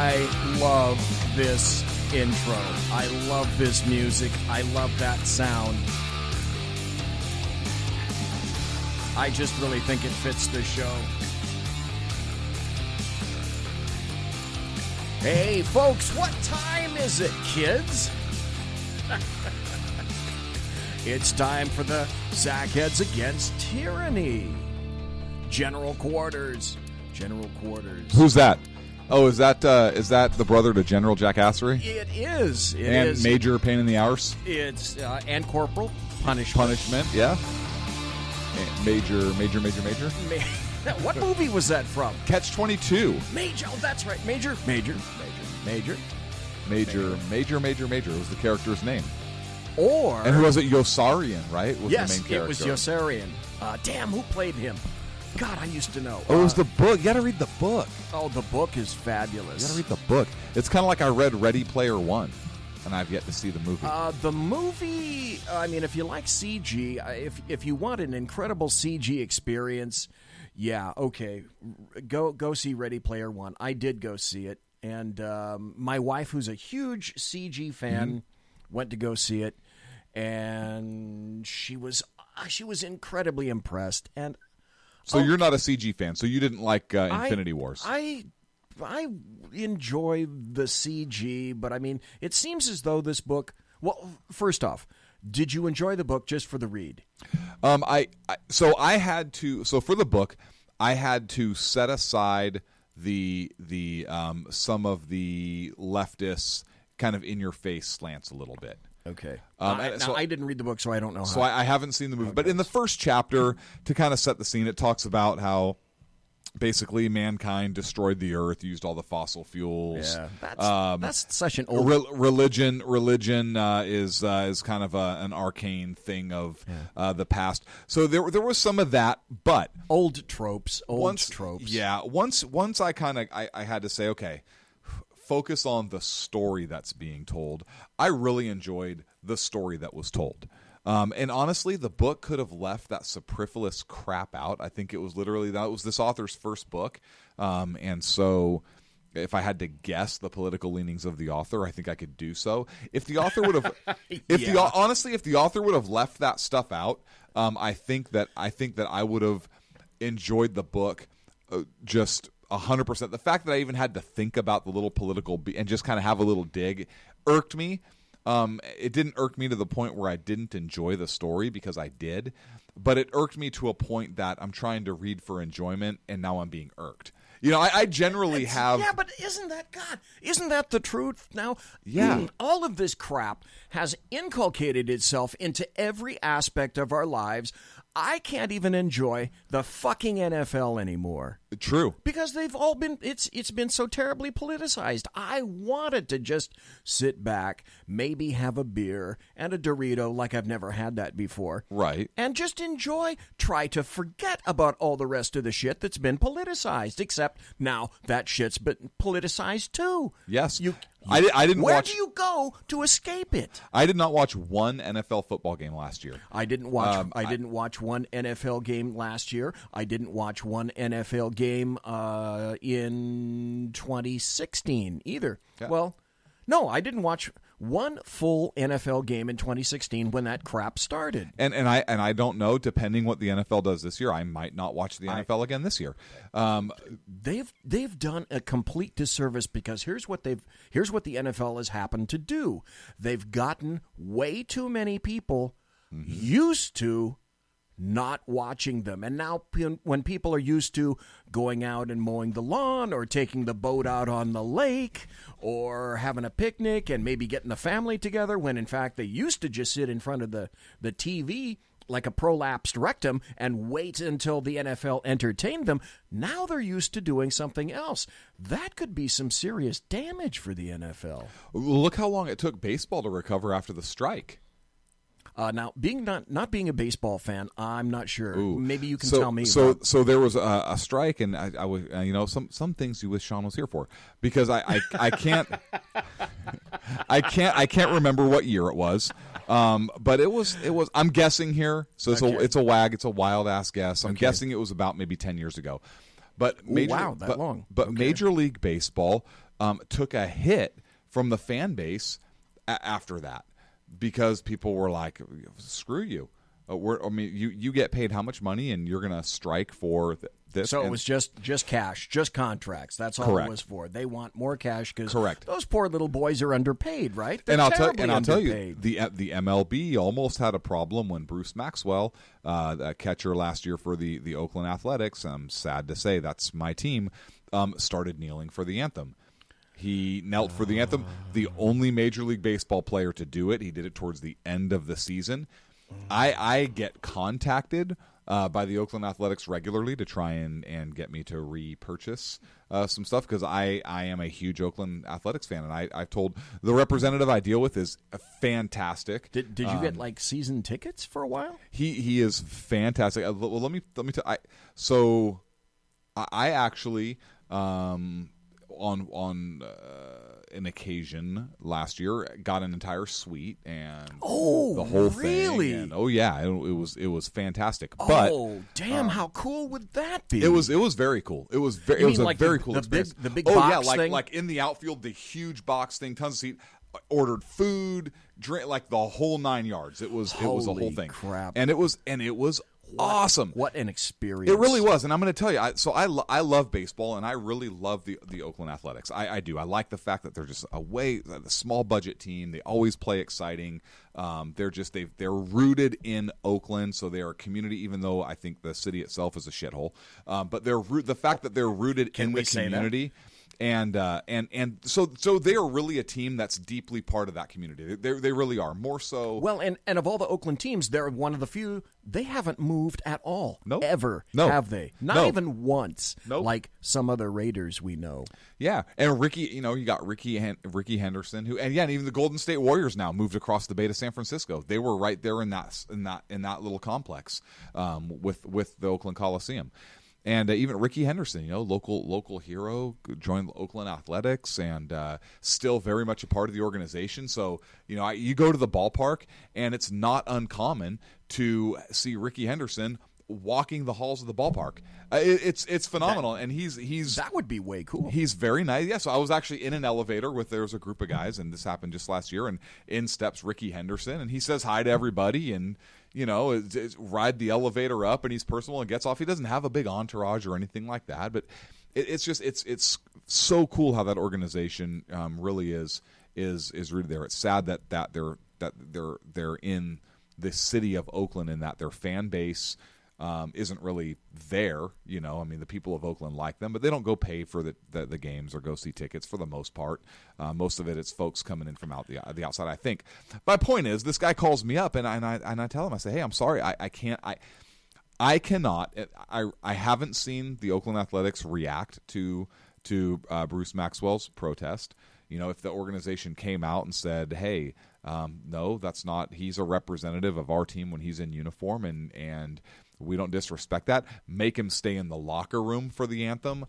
I love this intro. I love this music. I love that sound. I just really think it fits the show. Hey, folks, what time is it, kids? It's time for the Zackheads Against Tyranny. General Quarters. General Quarters. Who's that? Oh, is that the brother to General Jackassery? It is. It and is. Major Pain in the Arse? It's and Corporal Punishment. Punishment, yeah. And Major. What movie was that from? Catch-22. Major. Oh, that's right. Major. Major. It was the character's name. Or and who was it? Yossarian, right? Was yes, the main character. It was Yossarian. Damn, who played him? God, I used to know. Oh, it was the book. You got to read the book. Oh, the book is fabulous. You got to read the book. It's kind of like I read Ready Player One, and I've yet to see the movie. The movie, I mean, if you like CG, if you want an incredible CG experience, yeah, okay, go see Ready Player One. I did go see it, and my wife, who's a huge CG fan, went to go see it, and she was incredibly impressed. And so you're not a CG fan, so you didn't like Infinity Wars. I enjoy the CG, but I mean, it seems as though this book. Well, first off, did you enjoy the book just for the read? For the book, I had to set aside the some of the leftists kind of in your face slants a little bit. Okay. I didn't read the book, so I don't know. So I haven't seen the movie, but in the first chapter, to kind of set the scene, it talks about how basically mankind destroyed the earth, used all the fossil fuels. Yeah, that's such an old religion. Religion is kind of an arcane thing of the past. So there was some of that, but old tropes. Yeah. Once I had to say, okay, focus on the story that's being told. I really enjoyed the story that was told. And honestly, the book could have left that superfluous crap out. I think it was literally, that was this author's first book. And so if I had to guess the political leanings of the author, I think I could do so. If the author would have, if the author would have left that stuff out, I think that I would have enjoyed the book just 100%. The fact that I even had to think about the little political and just kind of have a little dig irked me. It didn't irk me to the point where I didn't enjoy the story, because I did, but it irked me to a point that I'm trying to read for enjoyment, and now I'm being irked. You know, I generally have... Yeah, but isn't that the truth now? Yeah. All of this crap has inculcated itself into every aspect of our lives. I can't even enjoy the fucking NFL anymore. True. Because they've all been, it's been so terribly politicized. I wanted to just sit back, maybe have a beer and a Dorito like I've never had that before. Right. And just try to forget about all the rest of the shit that's been politicized, except now that shit's been politicized too. Yes. I didn't watch... Where do you go to escape it? I did not watch one NFL football game last year. I didn't watch one NFL game last year. I didn't watch one NFL game in 2016 either. Okay. Well, no, I didn't watch one full NFL game in 2016 when that crap started. And I don't know, depending what the NFL does this year, I might not watch the NFL again this year. They've done a complete disservice, because here's what the NFL has happened to do. They've gotten way too many people used to not watching them. And now when people are used to going out and mowing the lawn or taking the boat out on the lake or having a picnic and maybe getting the family together, when in fact they used to just sit in front of the TV like a prolapsed rectum and wait until the NFL entertained them, now they're used to doing something else. That could be some serious damage for the NFL. Look how long it took baseball to recover after the strike. Now, not being a baseball fan, I'm not sure. Ooh. Maybe you can tell me. So there was a strike, and I was, some things you wish Sean was here for, because I can't I can't remember what year it was, but it was. I'm guessing here, so it's a wild ass guess. I'm guessing it was about maybe 10 years ago, but long. But Major League Baseball. took a hit from the fan base after that, because people were like, "Screw you! You get paid how much money, and you're going to strike for this." So it was just cash, just contracts. That's all Correct. it was for. They want more cash because Correct. those poor little boys are underpaid, right? They're And I'll tell you, underpaid. the MLB almost had a problem when Bruce Maxwell, the catcher last year for the Oakland Athletics, I'm sad to say that's my team, started kneeling for the anthem. He knelt for the anthem. The only Major League Baseball player to do it. He did it towards the end of the season. I get contacted by the Oakland Athletics regularly to try and get me to repurchase some stuff, because I am a huge Oakland Athletics fan, and I've told the representative I deal with is fantastic. Did you get like season tickets for a while? He is fantastic. Well, let me tell. So I actually on an occasion last year got an entire suite and the whole really? thing. And, yeah, it was fantastic. But damn! How cool would that be? it was very cool. It was very very cool experience. The big box box thing? like in the outfield, the huge box thing, tons of seat. Ordered food, drink, like the whole 9 yards. It was a whole Holy thing. crap. And it was awesome. What an experience! It really was, and I'm going to tell you. I love baseball, and I really love the Oakland Athletics. I do. I like the fact that they're just a small budget team. They always play exciting. They're rooted in Oakland, so they are a community. Even though I think the city itself is a shithole, but the fact that they're rooted in the community. And so they are really a team that's deeply part of that community. They really are, more so. Well, and of all the Oakland teams, they're one of the few. They haven't moved at all. Nope. Ever. No. Have they? Not even once. Nope. Like some other Raiders we know. Yeah, and Ricky, you got Ricky Henderson, who, and even the Golden State Warriors now moved across the bay to San Francisco. They were right there in that little complex with the Oakland Coliseum. And even Ricky Henderson, local hero, joined Oakland Athletics, and still very much a part of the organization. So, you go to the ballpark, and it's not uncommon to see Ricky Henderson walking the halls of the ballpark. It's phenomenal, and he's that would be way cool. He's very nice. Yeah, so I was actually in an elevator there was a group of guys, and this happened just last year, and in steps Ricky Henderson, and he says hi to everybody, and ride the elevator up, and he's personal and gets off. He doesn't have a big entourage or anything like that, but it's so cool how that organization really is rooted there. It's sad that they're in the city of Oakland, and that their fan base isn't really there. The people of Oakland like them, but they don't go pay for the games or go see tickets for the most part. Most of it's folks coming in from the outside, I think. My point is, this guy calls me up, and I tell him, I say, hey, I'm sorry, I can't. I cannot. I haven't seen the Oakland Athletics react to Bruce Maxwell's protest. If the organization came out and said, hey, no, that's not. He's a representative of our team when he's in uniform, and we don't disrespect that. Make him stay in the locker room for the anthem.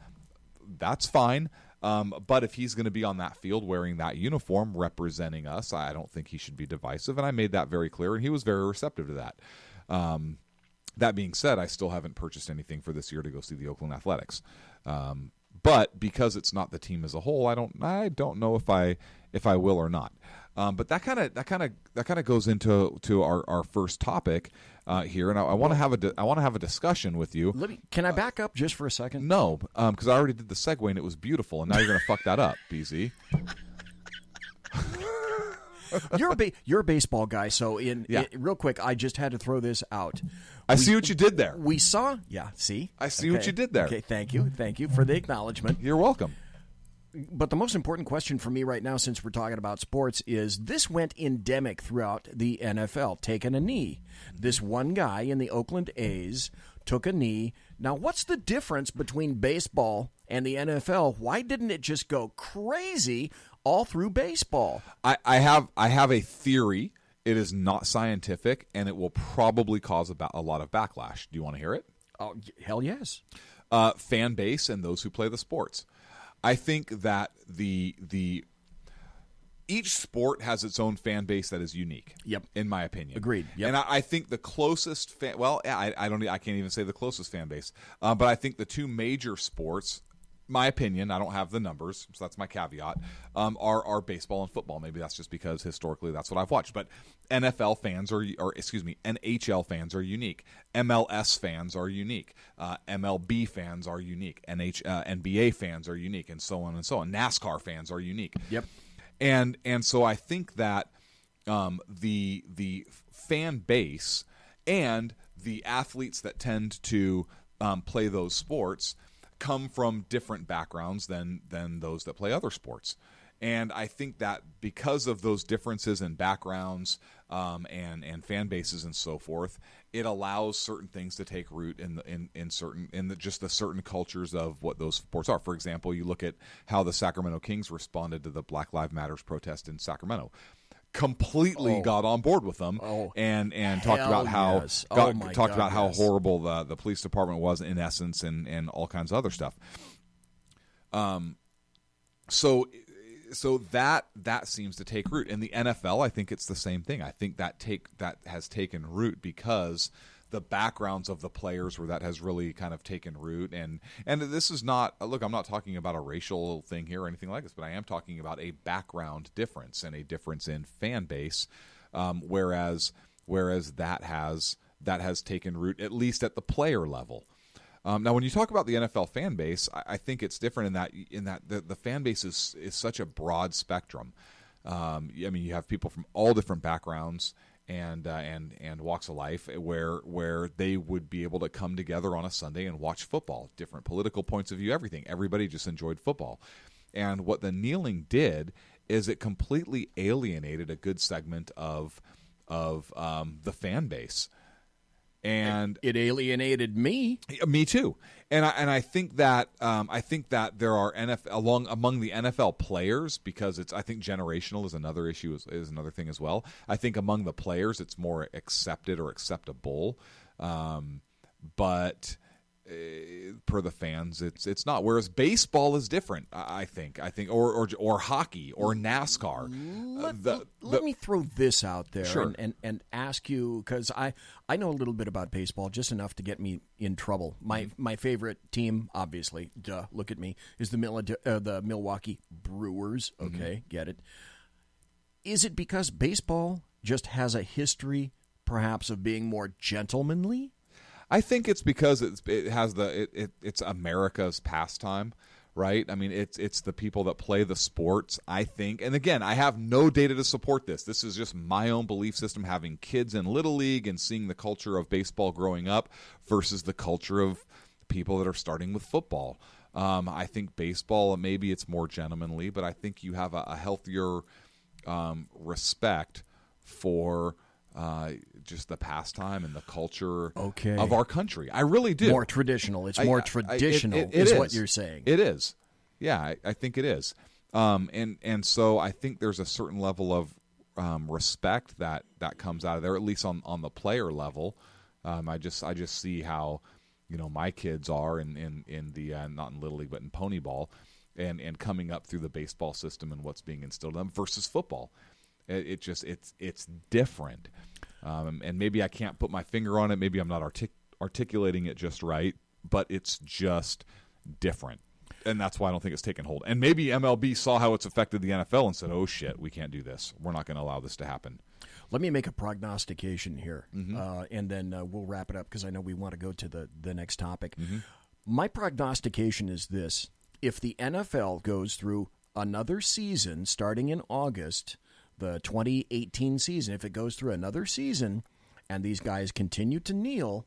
That's fine. But if he's going to be on that field wearing that uniform representing us, I don't think he should be divisive. And I made that very clear, and he was very receptive to that. That being said, I still haven't purchased anything for this year to go see the Oakland Athletics. But because it's not the team as a whole, I don't know if I will or not. But that kind of goes into our first topic here, and I want to have a discussion with you. Can I back up just for a second? No, because I already did the segue and it was beautiful, and now you're going to fuck that up, BZ. You're a baseball guy, so real quick, I just had to throw this out. I see what you did there. We saw, see? I see what you did there. Okay, thank you for the acknowledgement. You're welcome. But the most important question for me right now, since we're talking about sports, is this went endemic throughout the NFL, taking a knee. This one guy in the Oakland A's took a knee. Now, what's the difference between baseball and the NFL? Why didn't it just go crazy all through baseball? I have a theory. It is not scientific, and it will probably cause a lot of backlash. Do you want to hear it? Oh, hell yes. Fan base and those who play the sports. I think that each sport has its own fan base that is unique. Yep. In my opinion. Agreed. Yep. And I think the closest I can't even say the closest fan base. But I think the two major sports my opinion, I don't have the numbers, so that's my caveat, are baseball and football. Maybe that's just because historically that's what I've watched. But NFL fans NHL fans are unique. MLS fans are unique. MLB fans are unique. NBA fans are unique, and so on and so on. NASCAR fans are unique. Yep. And so I think that the fan base and the athletes that tend to play those sports come from different backgrounds than those that play other sports. And I think that because of those differences in backgrounds and fan bases and so forth, it allows certain things to take root in the certain cultures of what those sports are. For example, you look at how the Sacramento Kings responded to the Black Lives Matter protest in Sacramento. Completely got on board with them and talked about how how horrible the police department was in essence and all kinds of other stuff. So that seems to take root in the NFL. I think it's the same thing. I think that has taken root because the backgrounds of the players where that has really kind of taken root. And this is not, look, I'm not talking about a racial thing here or anything like this, but I am talking about a background difference and a difference in fan base, whereas that has taken root, at least at the player level. Now, when you talk about the NFL fan base, I think it's different in that the fan base is such a broad spectrum. I mean, you have people from all different backgrounds and walks of life where they would be able to come together on a Sunday and watch football, different political points of view, everything. Everybody just enjoyed football. And what the kneeling did is it completely alienated a good segment of the fan base. And it alienated me. Me too. And I think that there are among the NFL players, because I think generational is another issue, is another thing as well. I think among the players it's more accepted or acceptable, but per the fans it's not. Whereas baseball is different. I think or hockey or NASCAR. Let me throw this out there. Sure. and ask you, because I know a little bit about baseball, just enough to get me in trouble. My favorite team, obviously, look at me, is the Milwaukee Brewers. Okay, Get it. Is it because baseball just has a history, perhaps, of being more gentlemanly? I think it's because it's America's pastime, right? I mean, it's the people that play the sports, I think. And again, I have no data to support this. This is just my own belief system, having kids in Little League and seeing the culture of baseball growing up versus the culture of people that are starting with football. I think baseball, maybe it's more gentlemanly, but I think you have a healthier respect for just the pastime and the culture of our country. I really do. More traditional. It's more traditional it is what you're saying. It is. Yeah, I think it is. And so I think there's a certain level of respect that comes out of there, at least on the player level. I just see how, my kids are in the not in Little League but in Pony Ball, and coming up through the baseball system and what's being instilled in them versus football. It's different, and maybe I can't put my finger on it. Maybe I'm not articulating it just right, but it's just different, and that's why I don't think it's taken hold. And maybe MLB saw how it's affected the NFL and said, "Oh shit, we can't do this. We're not going to allow this to happen." Let me make a prognostication here, and then we'll wrap it up because I know we want to go to the next topic. My prognostication is this: if the NFL goes through another season starting in August, the 2018 season, if it goes through another season and these guys continue to kneel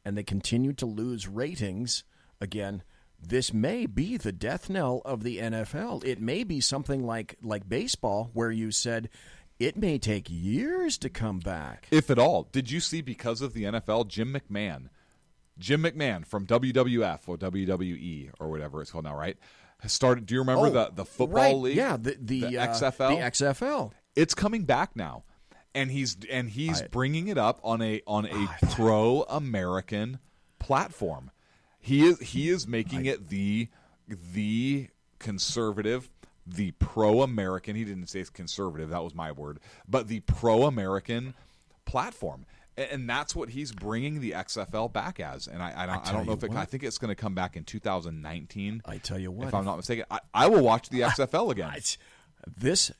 and they continue to lose ratings, again, this may be the death knell of the NFL. It may be something like baseball, where you said it may take years to come back. If at all. Did you see, because of the NFL, Jim McMahon from WWF or WWE or whatever it's called now, right? Started. Do you remember the football league? Yeah, the XFL. The XFL. It's coming back now, and he's bringing it up on a pro-American platform. He is making it the conservative, the pro-American. He didn't say it's conservative. That was my word, but the pro-American platform. And that's what he's bringing the XFL back as. And I don't know if I think it's going to come back in 2019. I tell you what, if I'm not mistaken, I will watch the XFL again. This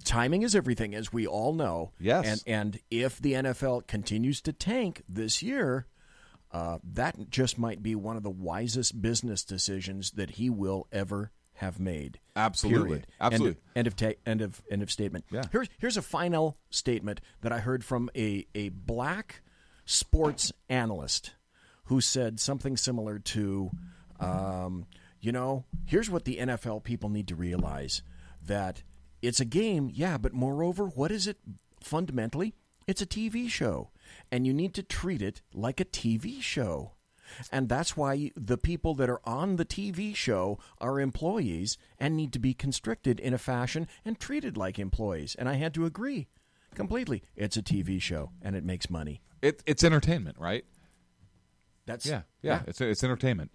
timing is everything, as we all know. Yes. And if the NFL continues to tank this year, that just might be one of the wisest business decisions that he will ever have made. Absolutely. Period. Absolutely. End of statement. Yeah. Here's a final statement that I heard from a black sports analyst who said something similar to, here's what the NFL people need to realize, that it's a game, yeah, but moreover, what is it fundamentally? It's a TV show, and you need to treat it like a TV show. And that's why the people that are on the TV show are employees and need to be constricted in a fashion and treated like employees. And I had to agree completely. It's a TV show, and it makes money. It's entertainment, right? That's yeah. It's entertainment.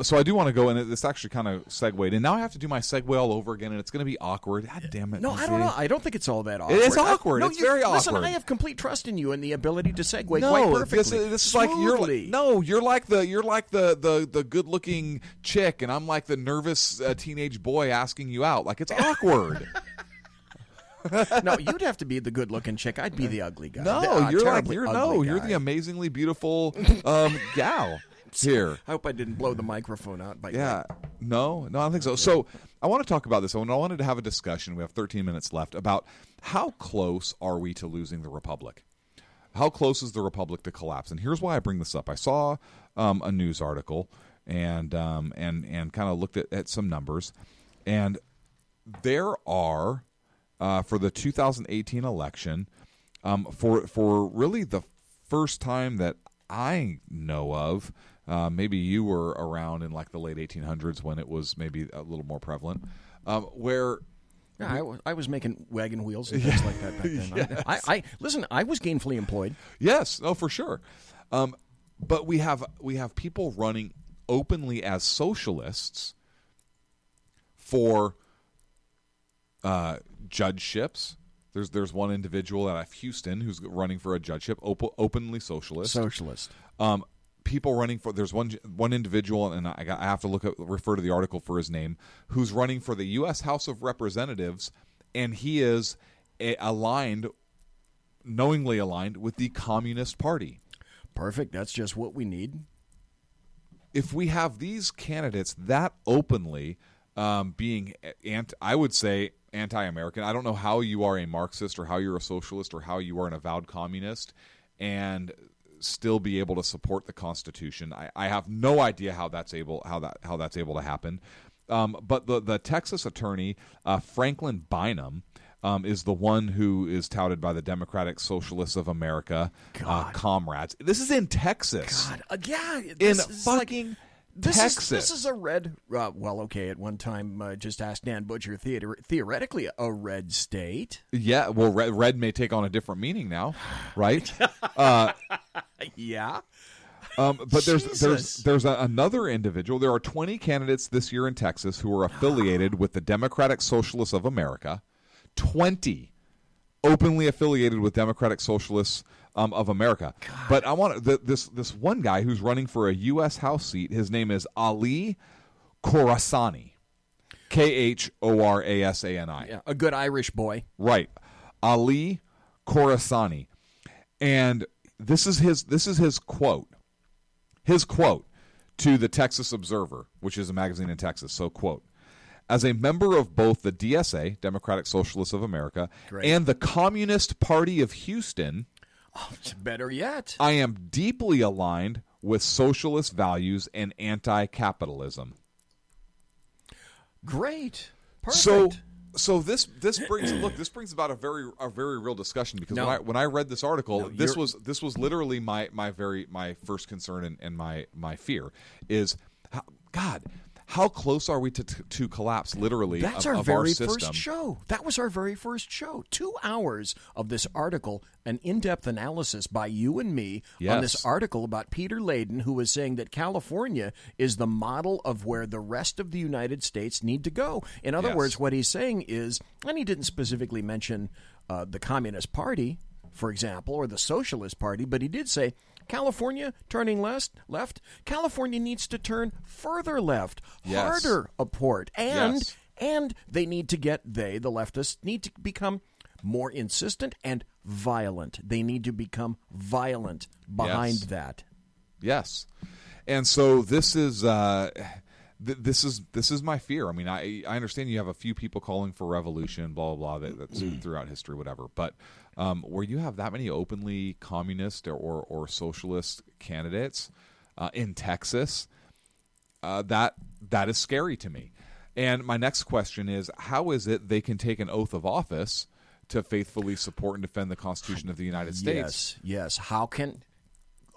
So I do want to go, and this actually kind of segued, and now I have to do my segue all over again, and it's going to be awkward. God damn it! No, I don't know. I don't think it's all that awkward. It is awkward. It's very awkward. Listen, I have complete trust in you and the ability to segue quite perfectly. This is like you're like the good-looking chick, and I'm like the nervous teenage boy asking you out. Like, it's awkward. No, you'd have to be the good-looking chick. I'd be the ugly guy. No, you're the amazingly beautiful gal here. I hope I didn't blow the microphone out. No, I don't think so. So I want to talk about this. I wanted to have a discussion. We have 13 minutes left about how close are we to losing the Republic? How close is the Republic to collapse? And here's why I bring this up. I saw a news article and kind of looked at some numbers, and there are. For the 2018 election, for really the first time that I know of, maybe you were around in like the late 1800s when it was maybe a little more prevalent, where... Yeah, I was making wagon wheels and things like that back then. Yes. Listen, I was gainfully employed. Yes, no, for sure. But we have people running openly as socialists for... judgeships. There's one individual out of Houston who's running for a judgeship, openly socialist. People running for there's one individual, and I have to refer to the article for his name, who's running for the U.S. House of Representatives, and he is knowingly aligned with the Communist Party. Perfect. That's just what we need. If we have these candidates that openly being I would say anti-American. I don't know how you are a Marxist or how you're a socialist or how you are an avowed communist and still be able to support the Constitution. I have no idea how that's able to happen. But the Texas attorney Franklin Bynum is the one who is touted by the Democratic Socialists of America comrades. This is in Texas. Texas. This is a red. At one time, just ask Dan Butcher. Theoretically, a red state. Yeah, well, red may take on a different meaning now, right? Yeah. But there's another individual. There are 20 candidates this year in Texas who are affiliated with the Democratic Socialists of America. 20 openly affiliated with Democratic Socialists of America. God. But I want this one guy who's running for a U.S. House seat. His name is Ali Khorasani, Khorasani. Yeah, a good Irish boy, right? Ali Khorasani, and this is his quote. His quote to the Texas Observer, which is a magazine in Texas. So, quote. As a member of both the DSA, Democratic Socialists of America, and the Communist Party of Houston, better yet, I am deeply aligned with socialist values and anti-capitalism. Great. Perfect. So this brings about a very real discussion, because when I read this article, this was literally my first concern and my fear is, God, how close are we to collapse, literally, That's of our very our system? first show. That was our very first show. 2 hours of this article, an in-depth analysis by you and me on this article about Peter Layden, who was saying that California is the model of where the rest of the United States need to go. In other words, what he's saying is, and he didn't specifically mention the Communist Party, for example, or the Socialist Party, but he did say California turning left. California needs to turn further left, harder apart, and they need to the leftists need to become more insistent and violent. They need to become violent behind that. Yes, and so this is this is my fear. I mean, I understand you have a few people calling for revolution, blah blah blah. That's throughout history, whatever. But where you have that many openly communist or socialist candidates in Texas, that is scary to me. And my next question is, how is it they can take an oath of office to faithfully support and defend the Constitution of the United States? Yes. How can...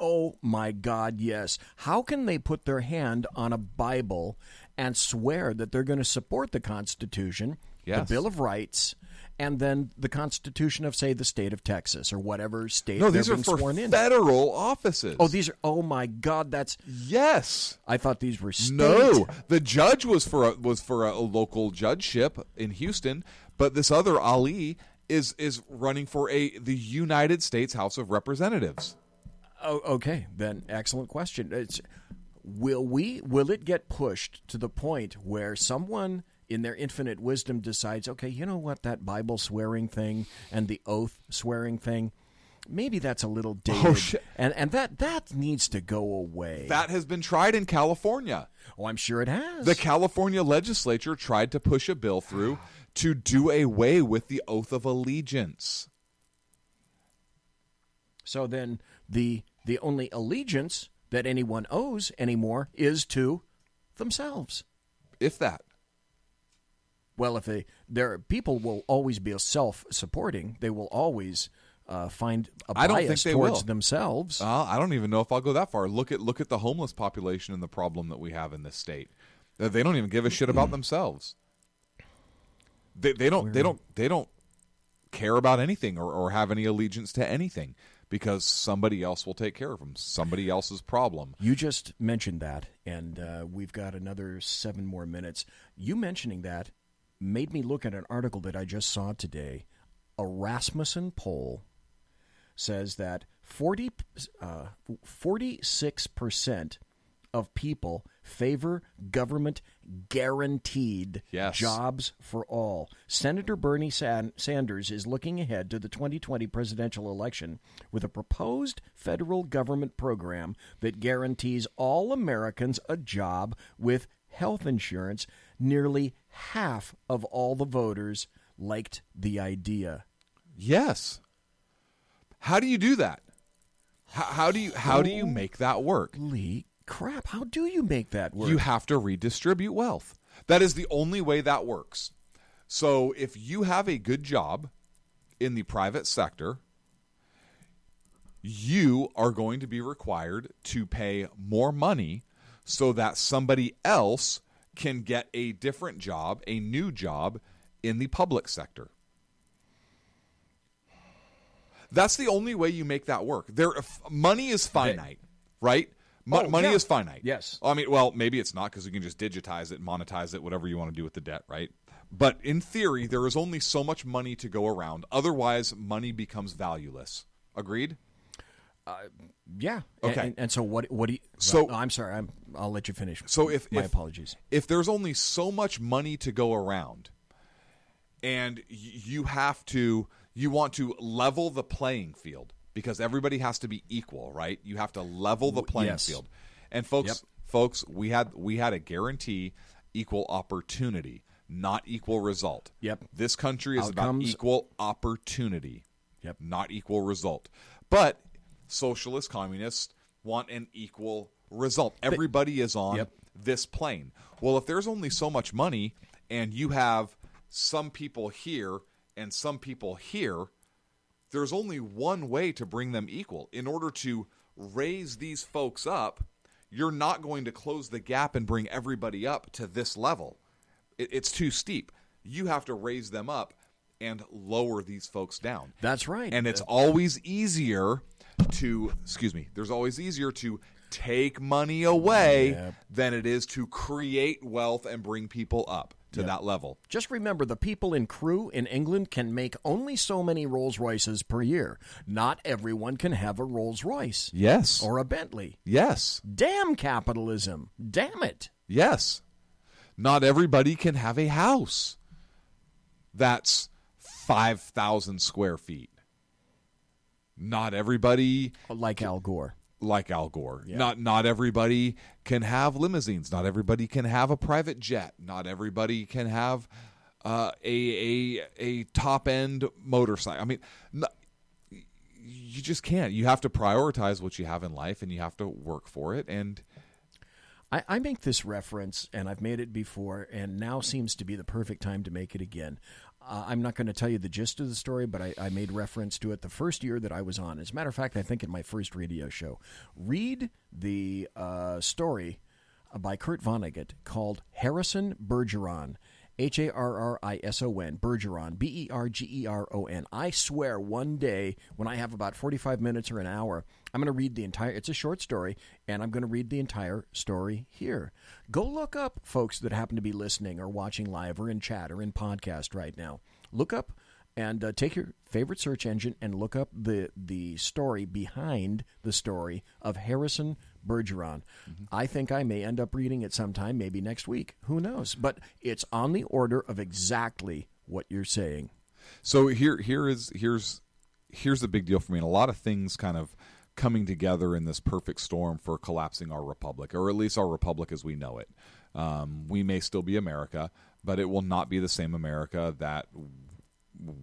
Oh, my God, yes. How can they put their hand on a Bible and swear that they're going to support the Constitution, the Bill of Rights, and then the Constitution of, say, the state of Texas or whatever state they've been sworn in? No, these are for federal offices. Oh, these are... Oh, my God, that's... Yes. I thought these were state. No, the judge was for a local judgeship in Houston, but this other Ali is running for the United States House of Representatives. Oh, okay, then excellent question. Will it get pushed to the point where someone in their infinite wisdom decides, okay, you know what, that Bible swearing thing and the oath swearing thing, maybe that's a little dated, oh, shit. and that needs to go away. That has been tried in California. Oh, I'm sure it has. The California legislature tried to push a bill through to do away with the oath of allegiance. So then the only allegiance that anyone owes anymore is to themselves. If that. Well, people will always be self-supporting. They will always find a bias towards themselves. I don't even know if I'll go that far. Look at the homeless population and the problem that we have in this state. They don't even give a shit about themselves. They don't care about anything or have any allegiance to anything, because somebody else will take care of them. Somebody else's problem. You just mentioned that, and we've got another 7 more minutes. You mentioning that made me look at an article that I just saw today. A Rasmussen poll says that 46% of people favor government guaranteed jobs for all. Senator Bernie Sanders is looking ahead to the 2020 presidential election with a proposed federal government program that guarantees all Americans a job with health insurance. Nearly half of all the voters liked the idea. Yes. How do you do that? How do you make that work? Holy crap, how do you make that work? You have to redistribute wealth. That is the only way that works. So if you have a good job in the private sector, you are going to be required to pay more money so that somebody else can get a different job, a new job in the public sector. That's the only way you make that work. Money is finite, right? Money is finite. Yes. I mean, well, maybe it's not, because you can just digitize it, monetize it, whatever you want to do with the debt, right? But in theory, there is only so much money to go around. Otherwise, money becomes valueless. Agreed? Yeah. Okay. And so what do you... So I'm sorry. I'll let you finish. So my apologies. If there's only so much money to go around, and you want to level the playing field, because everybody has to be equal, right? You have to level the playing field. And folks, we had a guarantee equal opportunity, not equal result. Yep. This country is about equal opportunity, not equal result. But socialist communists want an equal result. Everybody is on this plane. Well, if there's only so much money and you have some people here and some people here, there's only one way to bring them equal. In order to raise these folks up, you're not going to close the gap and bring everybody up to this level. It's too steep. You have to raise them up and lower these folks down. That's right. And it's always easier to, there's always easier to take money away than it is to create wealth and bring people up. to that level. Just remember, the people in Crewe in England can make only so many Rolls Royces per year. Not everyone can have a Rolls Royce. Yes. Or a Bentley. Yes. Damn capitalism. Damn it. Yes. Not everybody can have a house that's 5,000 square feet. Not everybody... Like Al Gore. Yeah. Not everybody can have limousines. Not everybody can have a private jet. Not everybody can have a top-end motorcycle. I mean, you just can't. You have to prioritize what you have in life, and you have to work for it. And I make this reference, and I've made it before, and now seems to be the perfect time to make it again. I'm not going to tell you the gist of the story, but I made reference to it the first year that I was on. As a matter of fact, I think in my first radio show. Read the story by Kurt Vonnegut called Harrison Bergeron, Harrison, Bergeron, Bergeron. I swear one day when I have about 45 minutes or an hour, I'm going to read the entire, it's a short story, and I'm going to read the entire story here. Go look up, folks that happen to be listening or watching live or in chat or in podcast right now. Look up and take your favorite search engine and look up the story behind the story of Harrison Bergeron. Mm-hmm. I think I may end up reading it sometime, maybe next week. Who knows? But it's on the order of exactly what you're saying. So here's the big deal for me, and a lot of things kind of coming together in this perfect storm for collapsing our republic, or at least our republic as we know it. We may still be America, but it will not be the same America that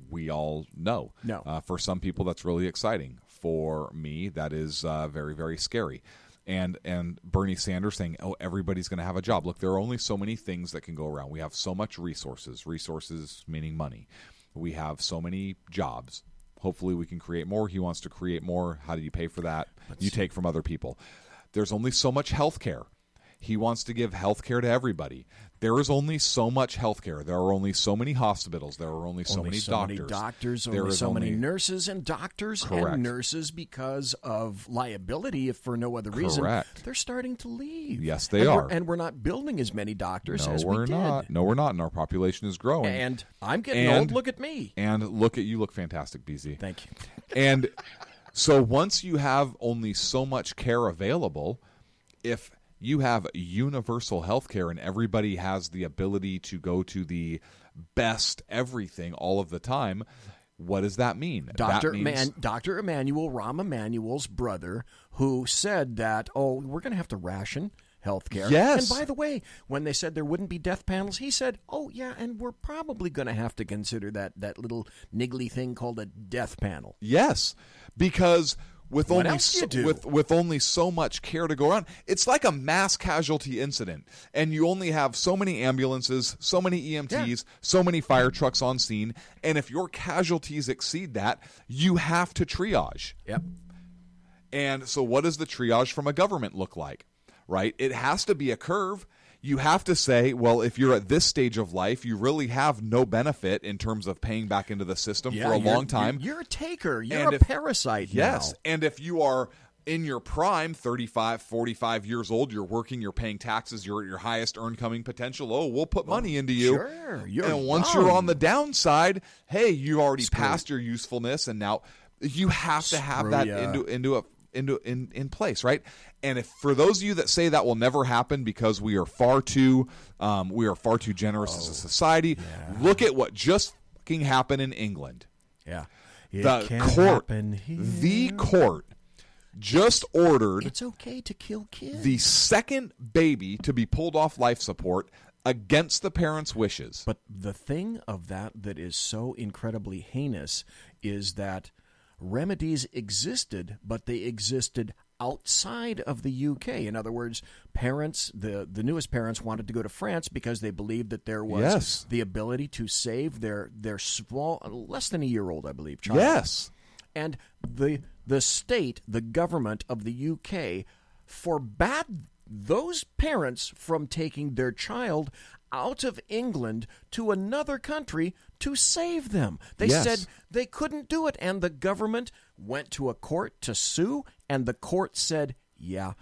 we all know. No. For some people, that's really exciting. For me, that is very, very scary. And Bernie Sanders saying, oh, everybody's going to have a job. Look, there are only so many things that can go around. We have so much resources meaning money. We have so many jobs. Hopefully we can create more. He wants to create more. How do you pay for that? You take from other people. There's only so much health care. He wants to give health care to everybody. There is only so much health care. There are only so many hospitals. There are only so many doctors. Only so many nurses and doctors. Correct. And nurses, because of liability, if for no other reason, Correct. They're starting to leave. Yes, they are. And we're not building as many doctors as we did. No, we're not. And our population is growing. And I'm getting old. Look at me. And look at you. Look fantastic, BZ. Thank you. And so once you have only so much care available, if you have universal health care and everybody has the ability to go to the best everything all of the time, what does that mean? Dr. Emanuel, Rahm Emanuel's brother, who said that, we're going to have to ration health care. Yes. And by the way, when they said there wouldn't be death panels, he said, and we're probably going to have to consider that little niggly thing called a death panel. Yes, because with only so much care to go around, it's like a mass casualty incident, and you only have so many ambulances, so many EMTs, so many fire trucks on scene, and if your casualties exceed that, you have to triage. Yep. And so what does the triage from a government look like? Right? It has to be a curve. You have to say, well, if you're at this stage of life, you really have no benefit in terms of paying back into the system for a long time. You're a taker. You're a parasite now. Yes. And if you are in your prime, 35, 45 years old, you're working, you're paying taxes, you're at your highest earned coming potential, we'll put money into you. Sure. And once you're on the downside, hey, you already passed your usefulness, and now you have to have that in place, right? And if for those of you that say that will never happen because we are far too generous as a society, look at what just fucking happened in England. Yeah, the court just ordered it's okay to kill kids. The second baby to be pulled off life support against the parents' wishes. But the thing of that is so incredibly heinous is that remedies existed, but they existed outside of the UK. In other words, parents, the newest parents wanted to go to France because they believed that there was the ability to save their small, less than a year old, I believe, child. Yes. And the state, the government of the UK forbade those parents from taking their child out of England to another country to save them. They said they couldn't do it, and the government went to a court to sue, and the court said, you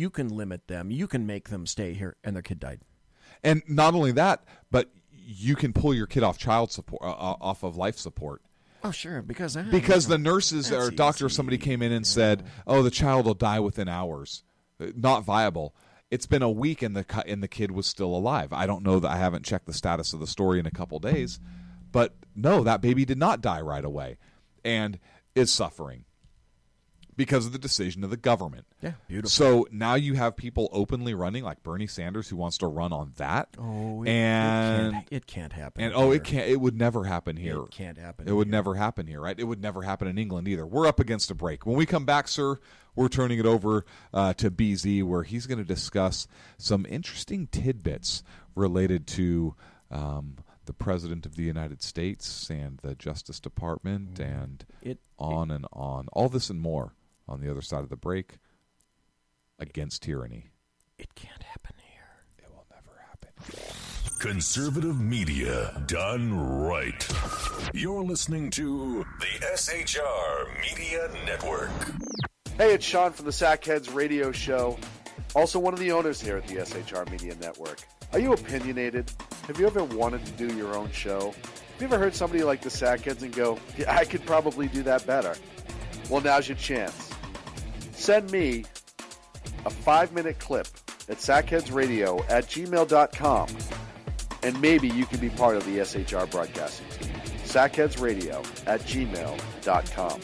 can limit them, you can make them stay here, and their kid died. And not only that, but you can pull your kid off child support, off of life support. Oh, sure, because the nurses or doctor or somebody came in and said, "Oh, the child will die within hours, not viable." It's been a week and the kid was still alive. I don't know that I haven't checked the status of the story in a couple days, but no, that baby did not die right away, and is suffering because of the decision of the government. Yeah, beautiful. So now you have people openly running, like Bernie Sanders, who wants to run on that. Oh, it can't happen. And here. it would never happen here. It can't happen. It would never happen here, right? It would never happen in England either. We're up against a break. When we come back, sir, we're turning it over to BZ, where he's going to discuss some interesting tidbits related to the President of the United States and the Justice Department and on and on. All this and more on the other side of the break. Against tyranny. It can't happen here. It will never happen. Conservative media done right. You're listening to the SHR Media Network. Hey, it's Sean from the Sackheads Radio Show. Also one of the owners here at the SHR Media Network. Are you opinionated? Have you ever wanted to do your own show? Have you ever heard somebody like the Sackheads and go, yeah, I could probably do that better? Well, now's your chance. Send me a 5-minute clip at sackheadsradio@gmail.com, and maybe you can be part of the SHR broadcasting team. sackheadsradio@gmail.com.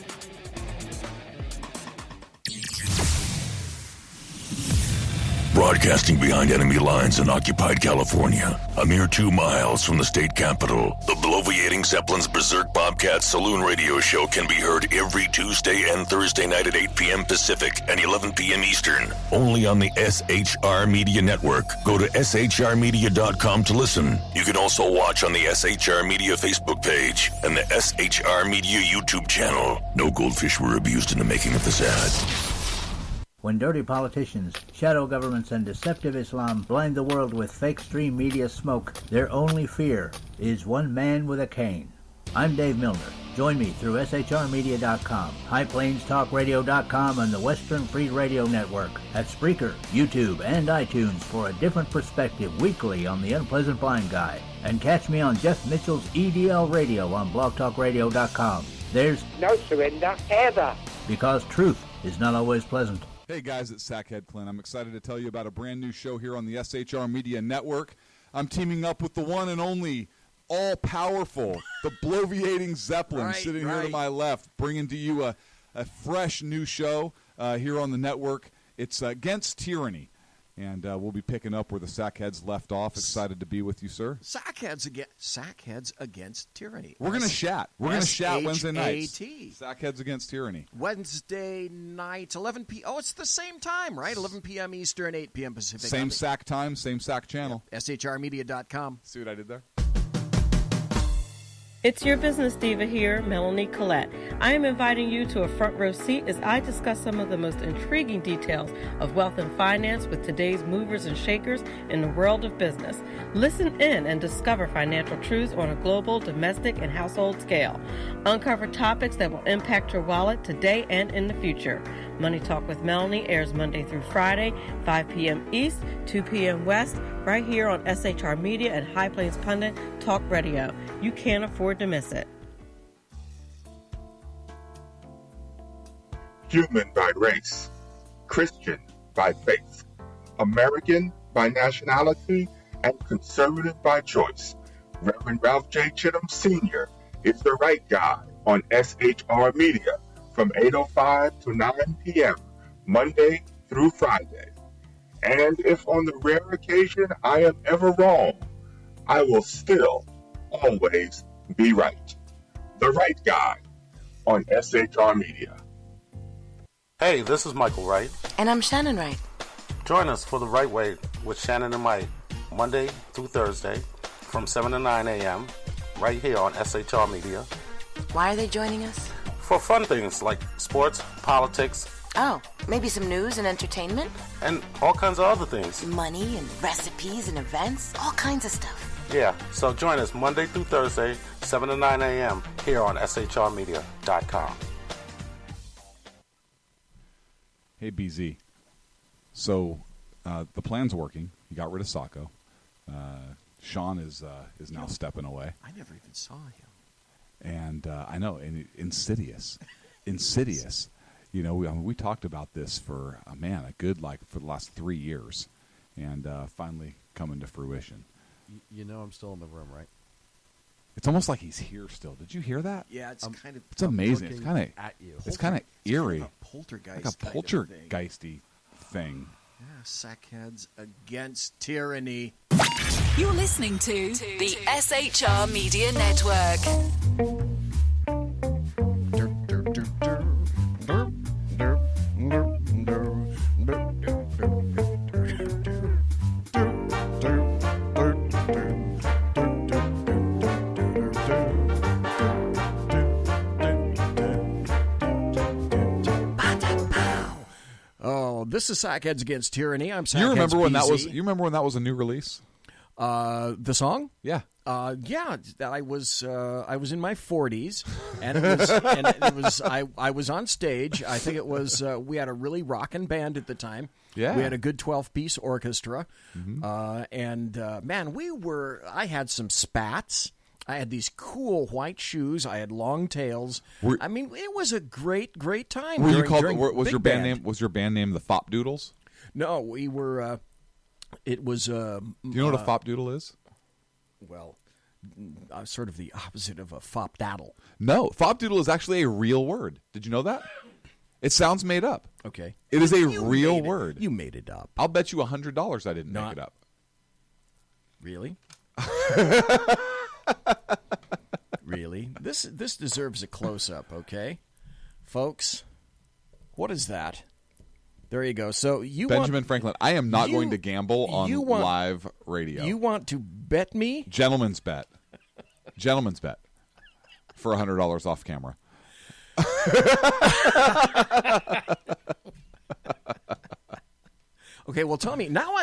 Broadcasting behind enemy lines in occupied California, a mere 2 miles from the state capital, the bloviating Zeppelin's Berserk Bobcat Saloon Radio Show can be heard every Tuesday and Thursday night at 8 p.m. Pacific and 11 p.m. Eastern, only on the SHR Media Network. Go to shrmedia.com to listen. You can also watch on the SHR Media Facebook page and the SHR Media YouTube channel. No goldfish were abused in the making of this ad. When dirty politicians, shadow governments, and deceptive Islam blind the world with fake stream media smoke, their only fear is one man with a cane. I'm Dave Milner. Join me through shrmedia.com, highplains.talkradio.com, and the Western Free Radio Network at Spreaker, YouTube, and iTunes for a different perspective weekly on the Unpleasant Blind Guy. And catch me on Jeff Mitchell's EDL Radio on blogtalkradio.com. There's no surrender ever, because truth is not always pleasant. Hey guys, it's Sackhead Clint. I'm excited to tell you about a brand new show here on the SHR Media Network. I'm teaming up with the one and only all-powerful, the bloviating Zeppelin, sitting here to my left, bringing to you a fresh new show here on the network. It's Against Tyranny. And we'll be picking up where the Sackheads left off. Excited to be with you, sir. Sackheads Against Tyranny. We're going to chat. We're going to chat Wednesday nights. SHAT. Sackheads Against Tyranny. Wednesday nights, 11 p.m. Oh, it's the same time, right? 11 p.m. Eastern, 8 p.m. Pacific. Same sack time, same sack channel. Yep. SHRmedia.com. See what I did there? It's your business diva here, Melanie Collette. I am inviting you to a front row seat as I discuss some of the most intriguing details of wealth and finance with today's movers and shakers in the world of business. Listen in and discover financial truths on a global, domestic, and household scale. Uncover topics that will impact your wallet today and in the future. Money Talk with Melanie airs Monday through Friday, 5 p.m. East, 2 p.m. West, right here on SHR Media and High Plains Pundit Talk Radio. You can't afford to miss it. Human by race, Christian by faith, American by nationality, and conservative by choice. Reverend Ralph J. Chittum Sr. is the right guy on SHR Media from 8:05 to 9 p.m. Monday through Friday. And if on the rare occasion I am ever wrong, I will still always be right. The right guy on SHR Media. Hey, this is Michael Wright. And I'm Shannon Wright. Join us for The Right Way with Shannon and Mike, Monday through Thursday from 7 to 9 a.m. right here on SHR Media. Why are they joining us? For fun things like sports, politics. Oh, maybe some news and entertainment? And all kinds of other things. Money and recipes and events, all kinds of stuff. Yeah, so join us Monday through Thursday, 7 to 9 a.m. here on shrmedia.com. Hey, BZ. So the plan's working. You got rid of Sacco. Sean is now stepping away. I never even saw him. And I know, and Insidious. You know, we talked about this for a good for the last 3 years, and finally coming to fruition. You know, I'm still in the room, right? It's almost like he's here still. Did you hear that? Yeah, it's kind of. It's amazing. It's kind of at you. It's kind of eerie. Kind of a poltergeist. Like a poltergeisty thing. Yeah, Sackheads against tyranny. You're listening to the SHR Media Network. Oh, this is Sackheads Against Tyranny. I'm Sackheads You remember when BZ. You remember when that was a new release? The song? Yeah. Yeah, I was in my 40s, and I was on stage. I think it was we had a really rockin' band at the time. Yeah, we had a good 12-piece orchestra, and man, I had some spats. I had these cool white shoes. I had long tails. I mean, it was a great time. Were you called? Was your band name? Was your band name the Fop Doodles? No, we were. It was. Do you know what a Fop Doodle is? Well, sort of the opposite of a fop daddle. No, fop doodle is actually a real word. Did you know that? It sounds made up. Okay. It is a real word. You made it up. I'll bet you $100 I didn't make it up. Really? Really? This deserves a close-up, okay? Folks, what is that? There you go. So Benjamin Franklin, I am not going to gamble on live radio. You want to bet me? Gentleman's bet. Gentleman's bet. For $100 off camera. Okay, well, tell me. Now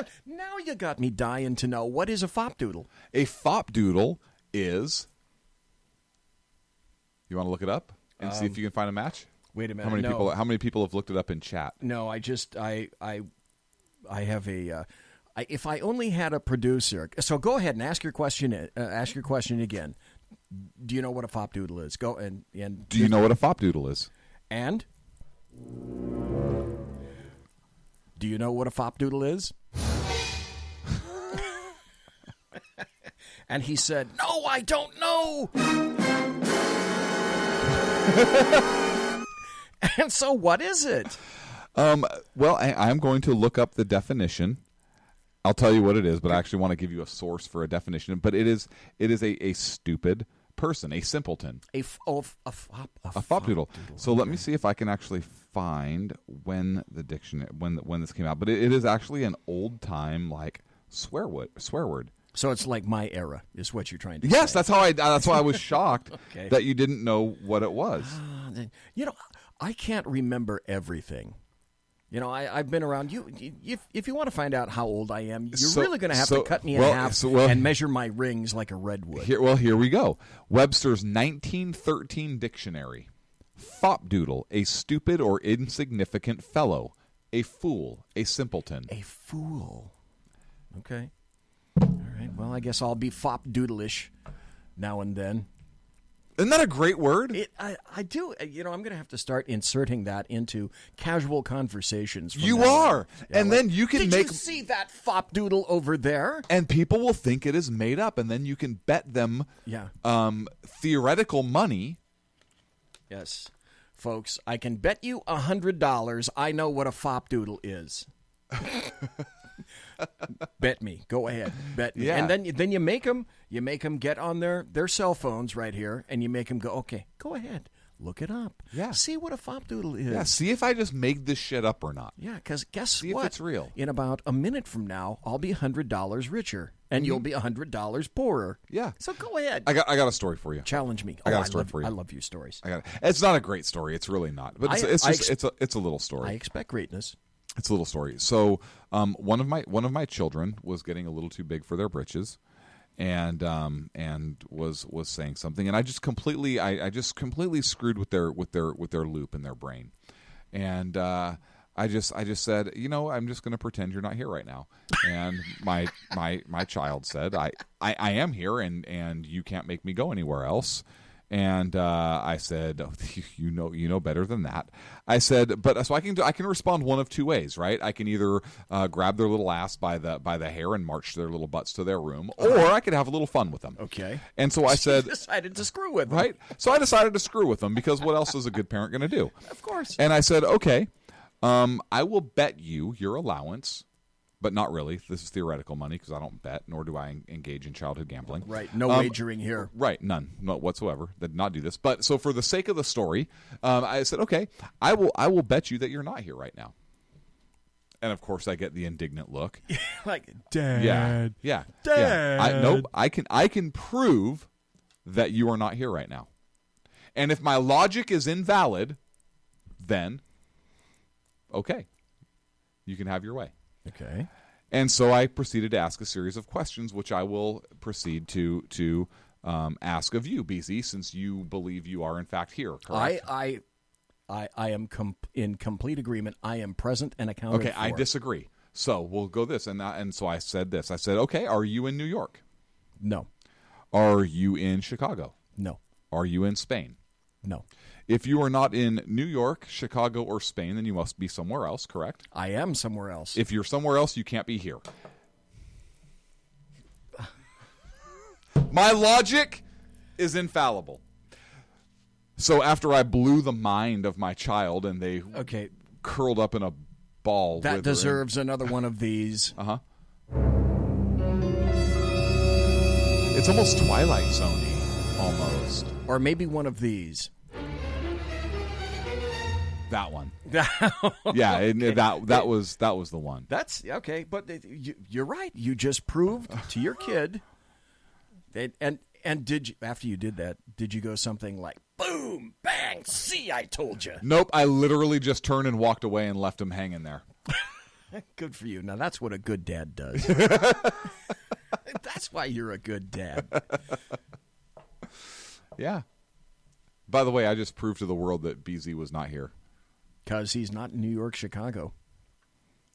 you got me dying to know, what is a fop doodle? A fop doodle is... You want to look it up and see if you can find a match? Wait a minute. How many people have looked it up in chat? No, I have a. If I only had a producer, so go ahead and ask your question. Ask your question again. Do you know what a fop doodle is? Go and do you know what a fop doodle is? And do you know what a fop doodle is? And he said, "No, I don't know." And so what is it? Well, I'm going to look up the definition. I'll tell you what it is, but I actually want to give you a source for a definition. But it is a stupid person, a simpleton. A fop doodle. So let me see if I can actually find when the dictionary when this came out. But it is actually an old time like swear word. So it's like my era, is what you're trying to say. Yes, that's why I was shocked that you didn't know what it was. You know, I can't remember everything. You know, I've been around. If you want to find out how old I am, you're really going to have to cut me in half and measure my rings like a redwood. Here we go. Webster's 1913 dictionary. Fop doodle, a stupid or insignificant fellow. A fool, a simpleton. A fool. Okay. All right. Well, I guess I'll be fop doodle-ish now and then. Isn't that a great word? I do. You know, I'm going to have to start inserting that into casual conversations. You are. Yeah, and then you can Did you see that fop doodle over there? And people will think it is made up, and then you can bet them theoretical money. Yes. Folks, I can bet you $100 I know what a fop doodle is. Bet me. Go ahead. Bet me. Yeah. And then you make them get on their cell phones right here, and you make them go, okay, go ahead. Look it up. Yeah. See what a fop doodle is. Yeah, see if I just made this shit up or not. Yeah, because guess see what? If it's real. In about a minute from now, I'll be $100 richer, and you'll be $100 poorer. Yeah. So go ahead. I got a story for you. Challenge me. I got a story for you. I love your stories. It's not a great story. It's really not. But it's a little story. I expect greatness. It's a little story. So, one of my children was getting a little too big for their britches, and was saying something, and I just completely screwed with their loop in their brain, and I just said, I'm just going to pretend you're not here right now. And my child said, I am here, and you can't make me go anywhere else. And I said, you know better than that. I said, but so I can respond one of two ways, right? I can either grab their little ass by the hair and march their little butts to their room, or I could have a little fun with them. Okay. And so I said, decided to screw with them, right? So I decided to screw with them because what else is a good parent going to do? Of course. And I said, okay, I will bet you your allowance. But not really. This is theoretical money because I don't bet, nor do I engage in childhood gambling. Right. No wagering here. Right. None. Not whatsoever. Did not do this. But so for the sake of the story, I said, okay, I will bet you that you're not here right now. And of course, I get the indignant look. Like, Dad. Yeah. Dad. Nope. I can prove that you are not here right now. And if my logic is invalid, then okay, you can have your way. Okay. And so I proceeded to ask a series of questions, which I will proceed to ask of you, BZ, since you believe you are in fact here. Correct? I am in complete agreement. I am present and accounted for. Okay, I disagree. So we'll go this, and so I said this. I said, okay, are you in New York? No. Are you in Chicago? No. Are you in Spain? No. If you are not in New York, Chicago, or Spain, then you must be somewhere else, correct? I am somewhere else. If you're somewhere else, you can't be here. My logic is infallible. So after I blew the mind of my child and they curled up in a ball. That deserves another one of these. Uh-huh. It's almost Twilight Zone-y, almost. Or maybe one of these. That one. Okay. Yeah, that was the one. That's okay, but you're right. You just proved to your kid and did you, after you did that, did you go something like boom, bang, see, I told you? Nope, I literally just turned and walked away and left him hanging there. Good for you. Now that's what a good dad does. That's why you're a good dad. Yeah. By the way, I just proved to the world that BZ was not here. Because he's not in New York, Chicago.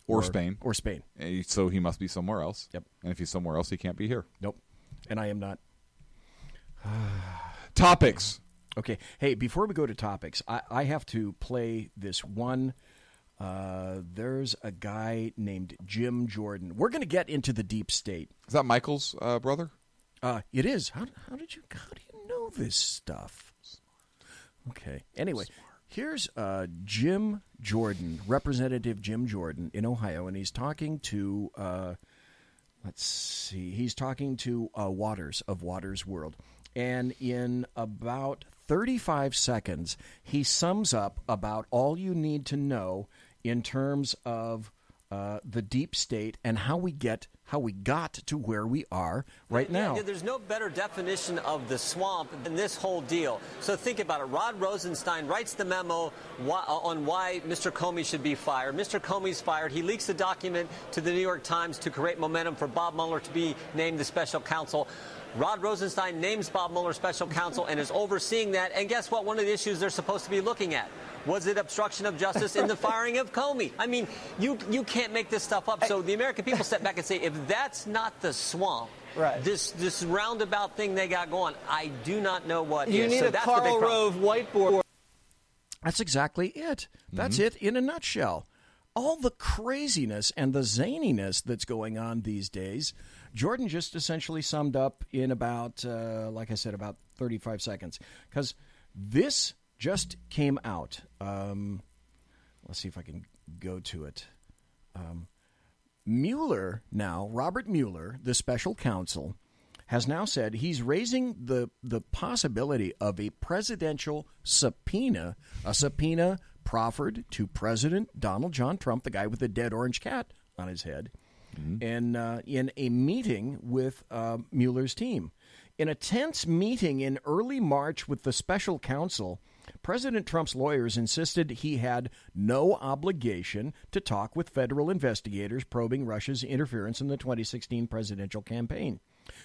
Or Spain. Or Spain. So he must be somewhere else. Yep. And if he's somewhere else, he can't be here. Nope. And I am not. Topics. Okay. Hey, before we go to topics, I have to play this one. There's a guy named Jim Jordan. We're going to get into the deep state. Is that Michael's brother? It is. How do you know this stuff? Okay. Anyway. Here's Jim Jordan, Representative Jim Jordan in Ohio, and he's talking to, he's talking to Waters of Waters World. And in about 35 seconds, he sums up about all you need to know in terms of the deep state and how we got to where we are right now. Yeah, there's no better definition of the swamp than this whole deal. So think about it. Rod Rosenstein writes the memo on why Mr. Comey should be fired. Mr. Comey's fired. He leaks the document to the New York Times to create momentum for Bob Mueller to be named the special counsel. Rod Rosenstein names Bob Mueller special counsel and is overseeing that. And guess what? One of the issues they're supposed to be looking at. Was it obstruction of justice in the firing of Comey? I mean, you can't make this stuff up. So the American people step back and say, if that's not the swamp, right, this roundabout thing they got going, I do not know what you is. need so a that's Karl Rove whiteboard. That's exactly it. That's it in a nutshell. All the craziness and the zaniness that's going on these days, Jordan just essentially summed up in about, like I said, about 35 seconds. Because this just came out. Let's see if I can go to it. Mueller now, Robert Mueller, the special counsel, has now said he's raising the possibility of a presidential subpoena, a subpoena proffered to President Donald John Trump, the guy with the dead orange cat on his head, and in a meeting with Mueller's team. In a tense meeting in early March with the special counsel, President Trump's lawyers insisted he had no obligation to talk with federal investigators probing Russia's interference in the 2016 presidential campaign.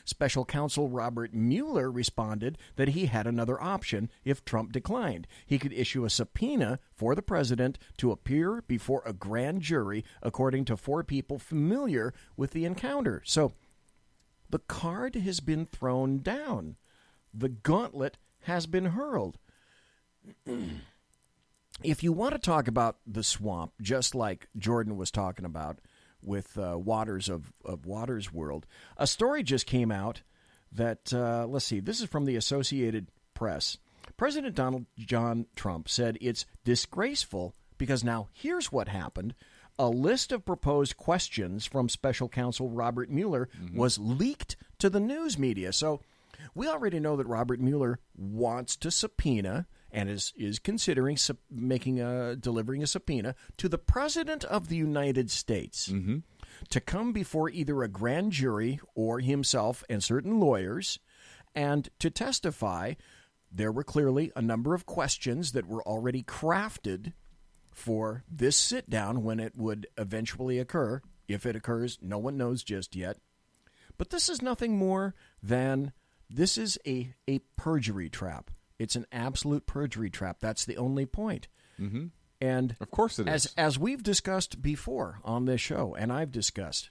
Special counsel Robert Mueller responded that he had another option if Trump declined. He could issue a subpoena for the president to appear before a grand jury, according to 4 people familiar with the encounter. So the card has been thrown down. The gauntlet has been hurled. If you want to talk about the swamp, just like Jordan was talking about with Waters of Waters World, a story just came out that, let's see, this is from the Associated Press. President Donald John Trump said it's disgraceful because now here's what happened. A list of proposed questions from special counsel Robert Mueller was leaked to the news media. So we already know that Robert Mueller wants to subpoena and is considering delivering a subpoena to the President of the United States to come before either a grand jury or himself and certain lawyers and to testify. There were clearly a number of questions that were already crafted for this sit-down when it would eventually occur. If it occurs, no one knows just yet. But this is nothing more than, this is a perjury trap. It's an absolute perjury trap. That's the only point. And of course it is. As we've discussed before on this show, and I've discussed,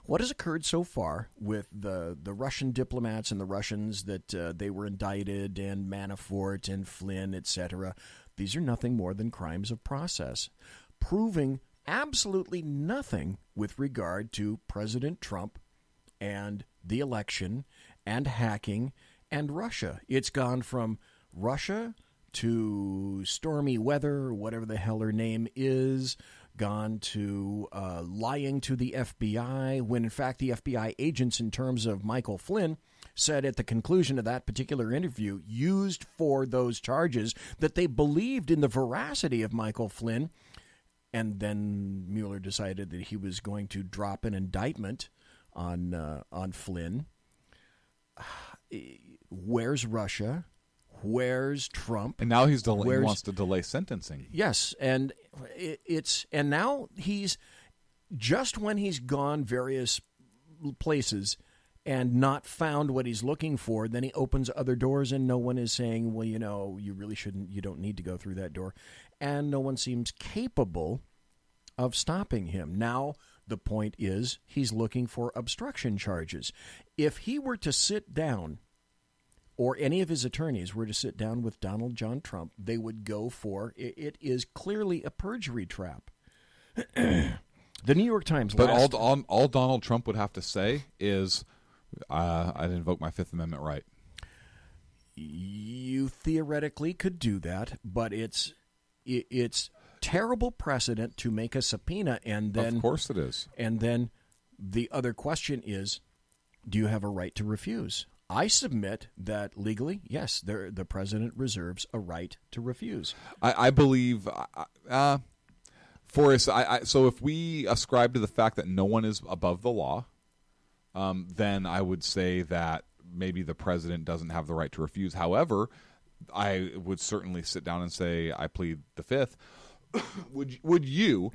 what has occurred so far with the Russian diplomats and the Russians that they were indicted, and Manafort and Flynn, etc., these are nothing more than crimes of process, proving absolutely nothing with regard to President Trump and the election and hacking and Russia. It's gone from Russia to stormy weather, whatever the hell her name is, gone to lying to the FBI, when in fact the FBI agents, in terms of Michael Flynn, said at the conclusion of that particular interview, used for those charges, that they believed in the veracity of Michael Flynn. And then Mueller decided that he was going to drop an indictment on Flynn. Where's Russia? Where's Trump? And now he wants to delay sentencing. Yes, and and now he's, just when he's gone various places and not found what he's looking for, then he opens other doors and no one is saying, well, you really shouldn't, you don't need to go through that door. And no one seems capable of stopping him. Now the point is he's looking for obstruction charges. If he were to sit down, or any of his attorneys were to sit down with Donald John Trump, they would go for, it is clearly a perjury trap. The New York Times. But all Donald Trump would have to say is, I didn't invoke my Fifth Amendment right. You theoretically could do that, but it's terrible precedent to make a subpoena, and then, of course it is. And then the other question is, do you have a right to refuse? I submit that legally, yes, the president reserves a right to refuse. I believe, so if we ascribe to the fact that no one is above the law, then I would say that maybe the president doesn't have the right to refuse. However, I would certainly sit down and say, I plead the Fifth. Would you,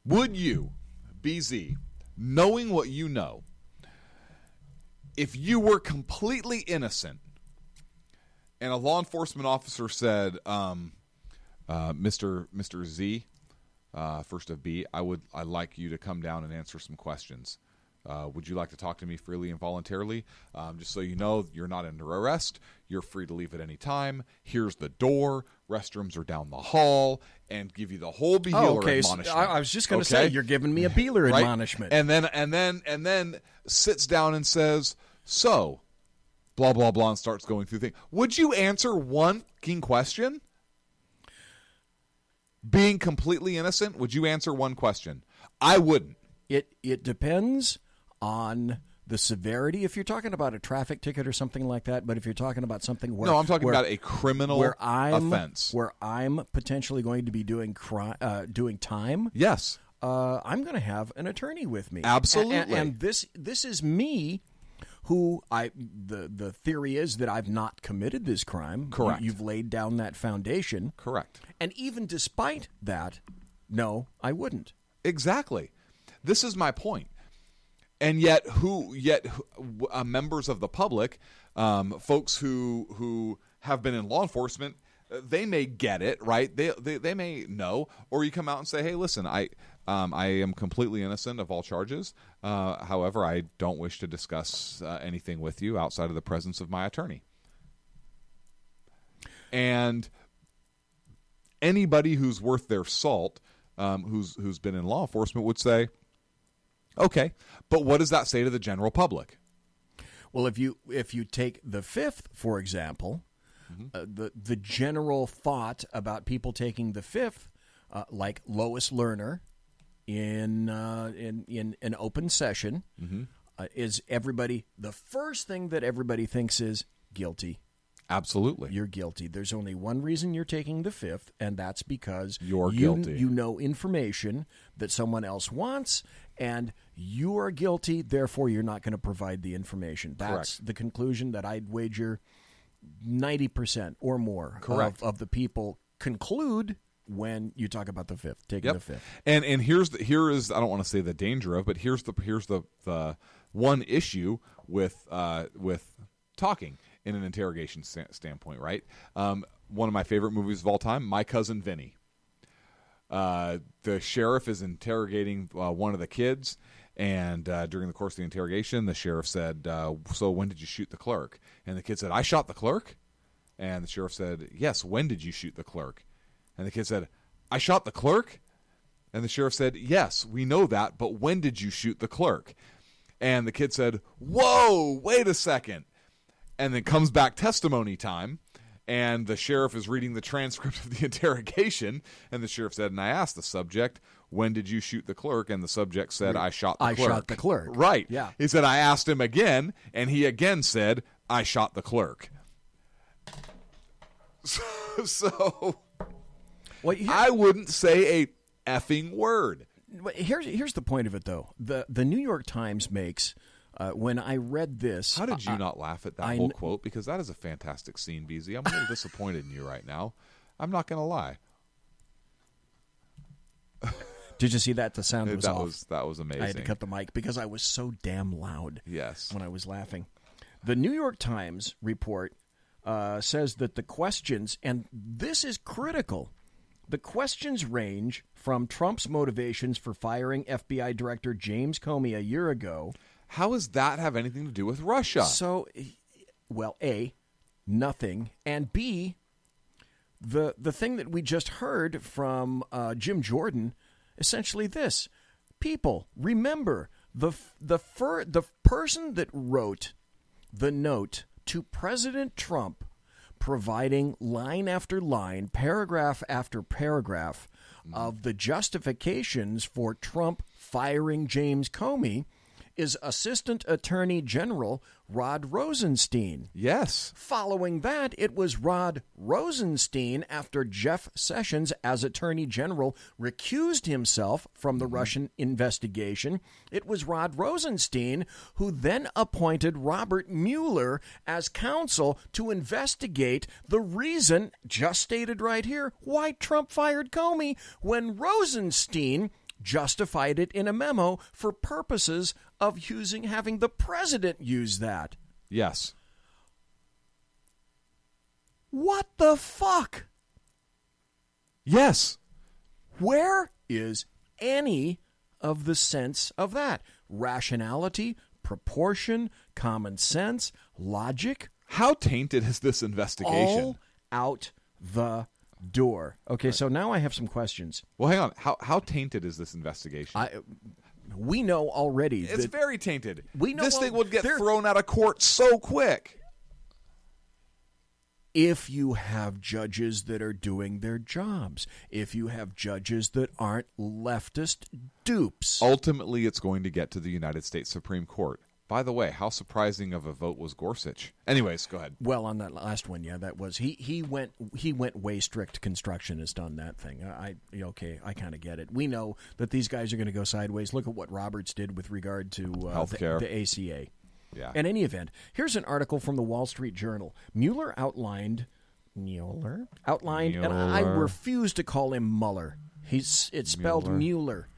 BZ, knowing what you know, if you were completely innocent and a law enforcement officer said, Mr. Z, first of B, I'd like you to come down and answer some questions. Would you like to talk to me freely and voluntarily? Just so you know, you're not under arrest. You're free to leave at any time. Here's the door. Restrooms are down the hall, and give you the whole Beeler admonishment. So I was just going to say, you're giving me a Beeler right? admonishment. And then sits down and says, so, blah, blah, blah, and starts going through things. Would you answer one fucking question? Being completely innocent, would you answer one question? I wouldn't. It depends on the severity. If you're talking about a traffic ticket or something like that, but if you're talking about something where... No, I'm talking about a criminal offense. Where I'm potentially going to be doing time. Yes. I'm going to have an attorney with me. Absolutely. And this is me, who the theory is that I've not committed this crime. Correct. You've laid down that foundation. Correct. And even despite that, no, I wouldn't. Exactly. This is my point. And yet members of the public, folks who have been in law enforcement, they may get it, right? They may know, or you come out and say, "Hey, listen, I am completely innocent of all charges. However, I don't wish to discuss anything with you outside of the presence of my attorney." And anybody who's worth their salt, who's been in law enforcement, would say, "Okay, but what does that say to the general public?" Well, if you take the Fifth, for example, the general thought about people taking the Fifth, like Lois Lerner, in an open session, is everybody. The first thing that everybody thinks is guilty. Absolutely, you're guilty. There's only one reason you're taking the Fifth, and that's because you're guilty. You know information that someone else wants, and you are guilty. Therefore, you're not going to provide the information. That's Correct. the conclusion that I'd wager 90% or more of the people conclude when you talk about the Fifth, taking the Fifth. And here is I don't want to say the danger of, but here's the one issue with talking in an interrogation standpoint, right? One of my favorite movies of all time, My Cousin Vinny. The sheriff is interrogating one of the kids, and during the course of the interrogation, the sheriff said, "So when did you shoot the clerk?" And the kid said, "I shot the clerk." And the sheriff said, "Yes, when did you shoot the clerk?" And the kid said, "I shot the clerk?" And the sheriff said, "Yes, we know that, but when did you shoot the clerk?" And the kid said, "Whoa, wait a second." And then comes back testimony time, and the sheriff is reading the transcript of the interrogation, and the sheriff said, "And I asked the subject, when did you shoot the clerk?" And the subject said, "I shot the clerk." I shot the clerk. Right. Yeah. He said, "I asked him again," and he again said, "I shot the clerk." So well, I wouldn't say a effing word. Here's the point of it, though. The New York Times makes... when I read this... How did you not laugh at that whole quote? Because that is a fantastic scene, BZ. I'm a little disappointed in you right now. I'm not going to lie. Did you see that? The sound was off. That was amazing. I had to cut the mic because I was so damn loud. Yes. When I was laughing. The New York Times report says that the questions, and this is critical, the questions range from Trump's motivations for firing FBI Director James Comey a year ago. How does that have anything to do with Russia? So, well, A, nothing, and B, the thing that we just heard from Jim Jordan, essentially this: people, remember the person that wrote the note to President Trump, providing line after line, paragraph after paragraph of the justifications for Trump firing James Comey, is Assistant Attorney General Rod Rosenstein. Yes. Following that, it was Rod Rosenstein, after Jeff Sessions, as Attorney General, recused himself from the Russian investigation. It was Rod Rosenstein who then appointed Robert Mueller as counsel to investigate the reason, just stated right here, why Trump fired Comey, when Rosenstein justified it in a memo for purposes of having the president use that. Yes. What the fuck? Yes. Where is any of the sense of that? Rationality, proportion, common sense, logic? How tainted is this investigation? All out the door. Okay, so now I have some questions. Well, hang on. How tainted is this investigation? We know already. It's very tainted. We know this thing would get thrown out of court so quick. If you have judges that are doing their jobs, if you have judges that aren't leftist dupes. Ultimately, it's going to get to the United States Supreme Court. By the way, how surprising of a vote was Gorsuch? Anyways, go ahead. Well, on that last one, yeah, that was he went way strict constructionist on that thing. I kind of get it. We know that these guys are going to go sideways. Look at what Roberts did with regard to healthcare, the ACA. Yeah. In any event, here's an article from the Wall Street Journal. Mueller outlined, and I refuse to call him Mueller. It's spelled Mueller.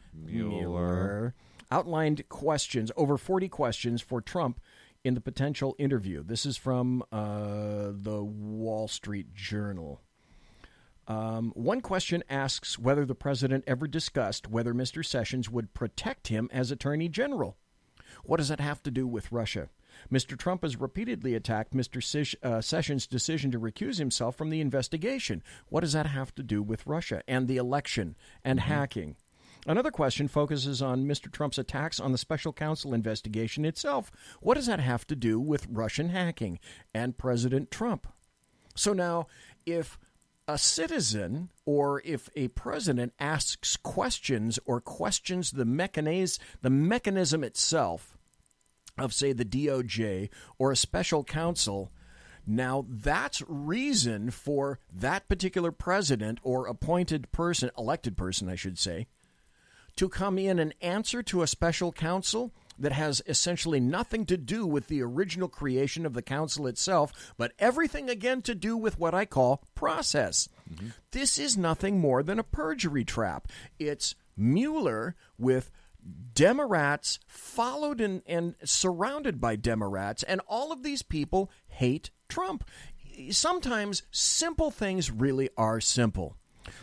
outlined questions, over 40 questions for Trump in the potential interview. This is from the Wall Street Journal. One question asks whether the president ever discussed whether Mr. Sessions would protect him as Attorney General. What does that have to do with Russia? Mr. Trump has repeatedly attacked Mr. Sessions' decision to recuse himself from the investigation. What does that have to do with Russia and the election and hacking? Another question focuses on Mr. Trump's attacks on the special counsel investigation itself. What does that have to do with Russian hacking and President Trump? So now, if a citizen or if a president asks questions or questions the mechanism itself of, say, the DOJ or a special counsel, now that's reason for that particular president or appointed person, elected person, I should say, to come in and answer to a special counsel that has essentially nothing to do with the original creation of the council itself, but everything again to do with what I call process. This is nothing more than a perjury trap. It's Mueller with Democrats followed and surrounded by Democrats, and all of these people hate Trump. Sometimes simple things really are simple.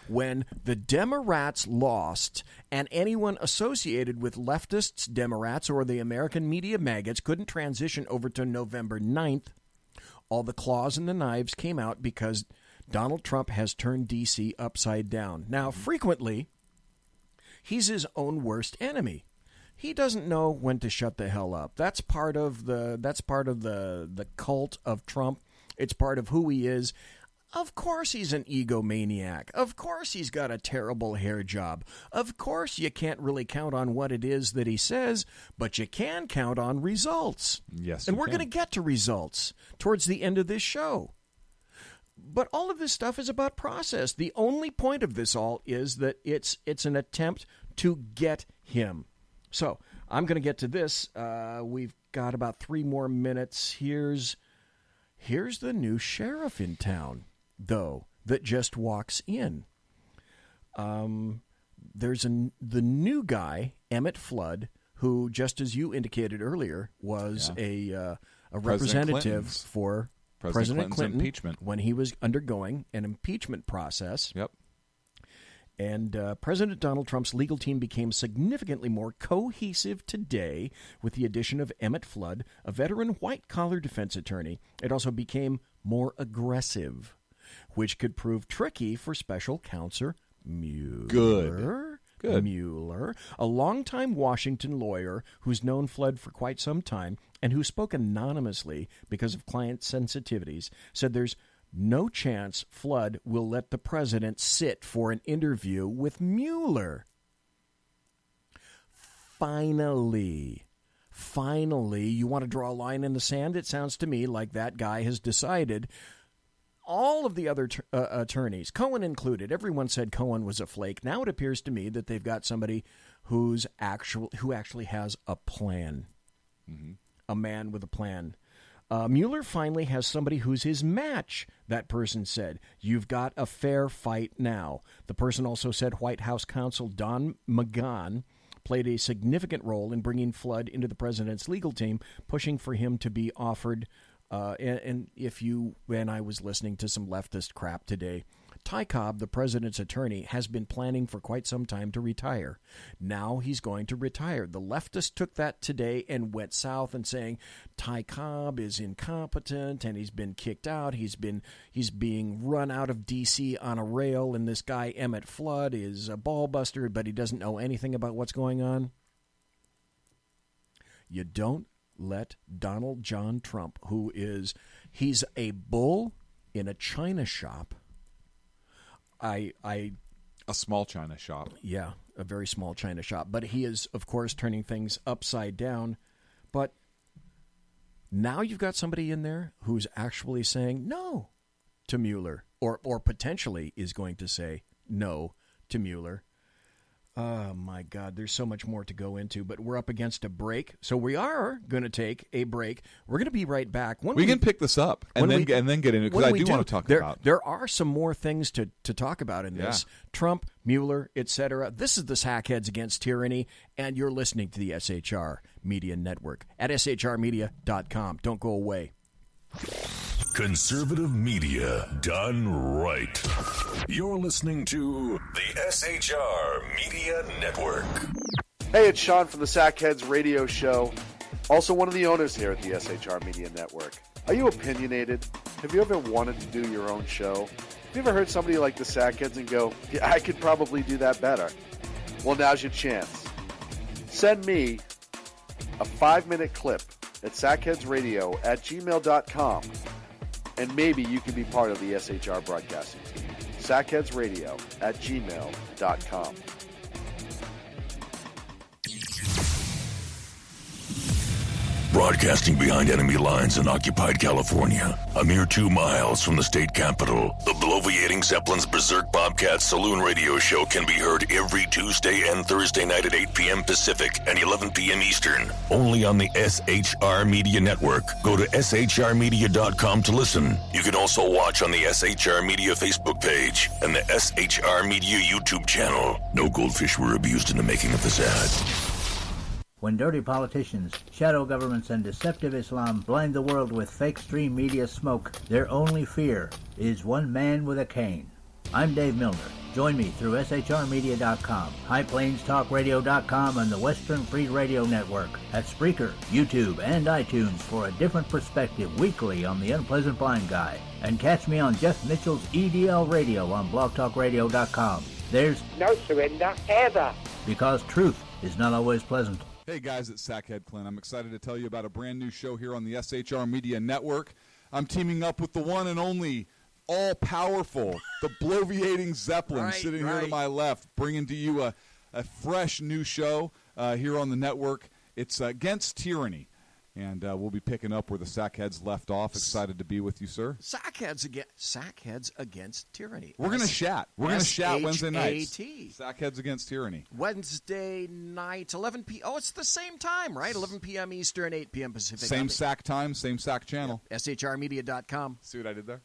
When the Democrats lost and anyone associated with leftists, Democrats, or the American media maggots couldn't transition over to November 9th, all the claws and the knives came out because Donald Trump has turned D.C. upside down. Now, frequently, he's his own worst enemy. He doesn't know when to shut the hell up. That's part of the cult of Trump. It's part of who he is. Of course he's an egomaniac. Of course he's got a terrible hair job. Of course you can't really count on what it is that he says, but you can count on results. Yes, and we're going to get to results towards the end of this show. But all of this stuff is about process. The only point of this all is that it's an attempt to get him. So I'm going to get to this. We've got about 3 more minutes. Here's the new sheriff in town, though, that just walks in. There's the new guy, Emmett Flood, who, just as you indicated earlier, was a representative for President Clinton impeachment when he was undergoing an impeachment process. Yep. And President Donald Trump's legal team became significantly more cohesive today with the addition of Emmett Flood, a veteran white-collar defense attorney. It also became more aggressive, which could prove tricky for special counsel Mueller. Good. Mueller, a longtime Washington lawyer who's known Flood for quite some time and who spoke anonymously because of client sensitivities, said there's no chance Flood will let the president sit for an interview with Mueller. Finally, you want to draw a line in the sand? It sounds to me like that guy has decided. All of the other attorneys, Cohen included, everyone said Cohen was a flake. Now it appears to me that they've got somebody who actually has a plan, a man with a plan. Mueller finally has somebody who's his match, that person said. You've got a fair fight now. The person also said White House counsel Don McGahn played a significant role in bringing Flood into the president's legal team, pushing for him to be offered. And I was listening to some leftist crap today, Ty Cobb, the president's attorney, has been planning for quite some time to retire. Now he's going to retire. The leftists took that today and went south and saying Ty Cobb is incompetent and he's been kicked out. He's being run out of D.C. on a rail, and this guy Emmett Flood is a ball buster, but he doesn't know anything about what's going on. You don't let Donald John Trump, he's a bull in a china shop. A small china shop. Yeah, a very small china shop. But he is, of course, turning things upside down. But now you've got somebody in there who's actually saying no to Mueller, or potentially is going to say no to Mueller. Oh, my God. There's so much more to go into, but we're up against a break. So we are going to take a break. We're going to be right back. We can pick this up and then get into it, because I do want to talk about. There are some more things to talk about in this. Trump, Mueller, etc. This is the Sackheads Against Tyranny, and you're listening to the SHR Media Network at shrmedia.com. Don't go away. Conservative media done right. You're listening to the SHR Media Network. Hey, it's Sean from the Sackheads Radio Show, also one of the owners here at the SHR Media Network. Are you opinionated? Have you ever wanted to do your own show? Have you ever heard somebody like the Sackheads and go, yeah, I could probably do that better? Well, now's your chance. Send me a 5-minute clip at sackheadsradio@gmail.com, and maybe you can be part of the SHR broadcasting team. sackheadsradio@gmail.com. Broadcasting behind enemy lines in occupied California, a mere 2 miles from the state capitol, the bloviating Zeppelin's Berserk Bobcat Saloon Radio Show can be heard every Tuesday and Thursday night at 8 p.m. Pacific and 11 p.m. Eastern, only on the SHR Media Network. Go to shrmedia.com to listen. You can also watch on the SHR Media Facebook page and the SHR Media YouTube channel. No goldfish were abused in the making of this ad. When dirty politicians, shadow governments, and deceptive Islam blind the world with fake stream media smoke, their only fear is one man with a cane. I'm Dave Milner. Join me through shrmedia.com, highplanestalkradio.com, and the Western Free Radio Network at Spreaker, YouTube, and iTunes for a different perspective weekly on the Unpleasant Blind Guy. And catch me on Jeff Mitchell's EDL Radio on blogtalkradio.com. There's no surrender ever, because truth is not always pleasant. Hey guys, it's Sackhead Clint. I'm excited to tell you about a brand new show here on the SHR Media Network. I'm teaming up with the one and only all-powerful, the bloviating Zeppelin, sitting here to my left, bringing to you a fresh new show here on the network. It's Against Tyranny. And we'll be picking up where the Sackheads left off. Excited to be with you, sir. Sackheads Against Tyranny. We're going to chat. We're going to chat Wednesday nights. SHAT. Sackheads Against Tyranny. Wednesday nights, 11 p.m. Oh, it's the same time, right? 11 p.m. Eastern, 8 p.m. Pacific. Same SAC time, same SAC channel. Yep. shrmedia.com. See what I did there?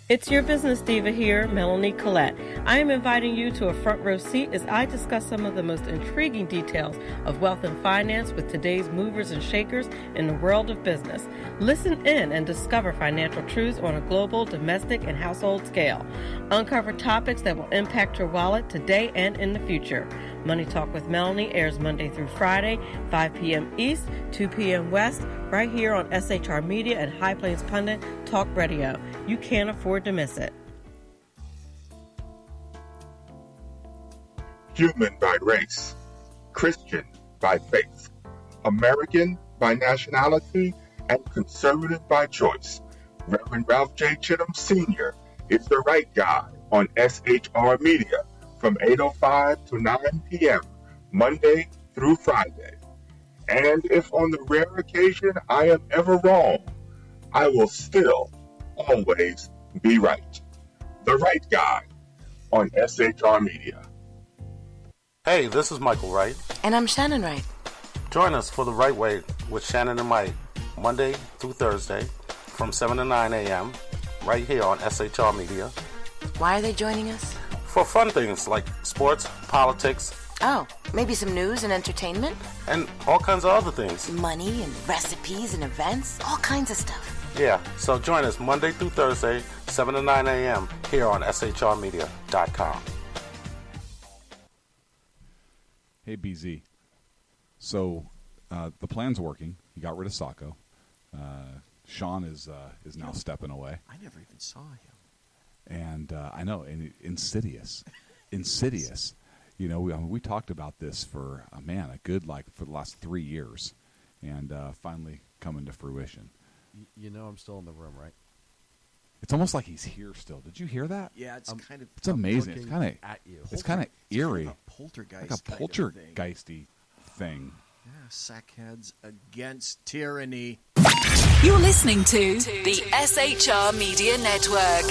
It's your business diva here, Melanie Collette. I am inviting you to a front row seat as I discuss some of the most intriguing details of wealth and finance with today's movers and shakers in the world of business. Listen in and discover financial truths on a global, domestic, and household scale. Uncover topics that will impact your wallet today and in the future. Money Talk with Melanie airs Monday through Friday, 5 p.m. East, 2 p.m. West, right here on SHR Media and High Plains Pundit Talk Radio. You can't afford to miss it. Human by race, Christian by faith, American by nationality, and conservative by choice. Reverend Ralph J. Chittum Sr. is the right guy on SHR Media from 8:05 to 9 p.m. Monday through Friday. And if on the rare occasion I am ever wrong, I will still always be right. The right guy on SHR Media. Hey, this is Michael Wright. And I'm Shannon Wright. Join us for The Right Way with Shannon and Mike, Monday through Thursday from 7 to 9 a.m. right here on SHR Media. Why are they joining us? For fun things like sports, politics. Oh, maybe some news and entertainment? And all kinds of other things. Money and recipes and events, all kinds of stuff. Yeah, so join us Monday through Thursday, 7 to 9 a.m. here on shrmedia.com. Hey, BZ. So the plan's working. You got rid of Sacco. Sean is now stepping away. I never even saw him. And I know, and insidious. You know, we talked about this for for the last 3 years, and finally coming to fruition. You know I'm still in the room, right? It's almost like he's here still. Did you hear that? Yeah, it's kind of. It's amazing. It's kind of at you. It's kind of eerie. Like a poltergeist. Like a poltergeisty thing. Yeah, Sackheads Against Tyranny. You're listening to the SHR Media Network.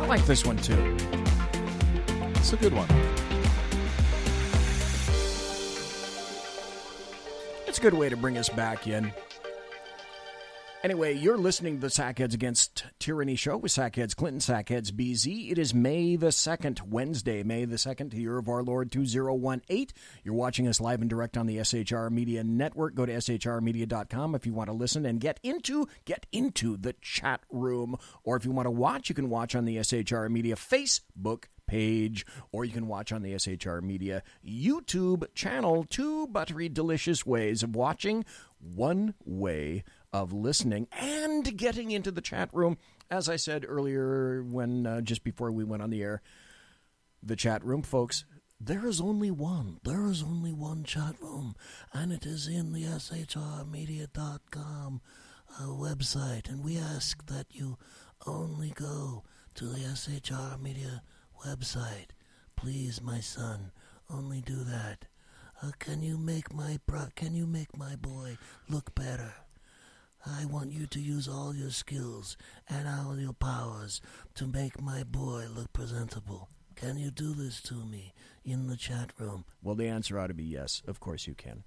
I like this one, too. It's a good one. It's a good way to bring us back in. Anyway, you're listening to the Sackheads Against Tyranny show with Sackheads Clint and Sackheads BZ. It is May the 2nd, Wednesday, May the 2nd, the year of our Lord 2018. You're watching us live and direct on the SHR Media Network. Go to shrmedia.com if you want to listen and get into the chat room. Or if you want to watch, you can watch on the SHR Media Facebook page, or you can watch on the SHR Media YouTube channel. 2 buttery, delicious ways of watching, one way of listening and getting into the chat room. As I said earlier, when just before we went on the air, the chat room, folks, there is only one. There is only one chat room, and it is in the shrmedia.com website. And we ask that you only go to the SHR Media website. Please, my son, only do that. Can you make my boy look better? I want you to use all your skills and all your powers to make my boy look presentable. Can you do this to me in the chat room? Well, the answer ought to be yes. Of course you can.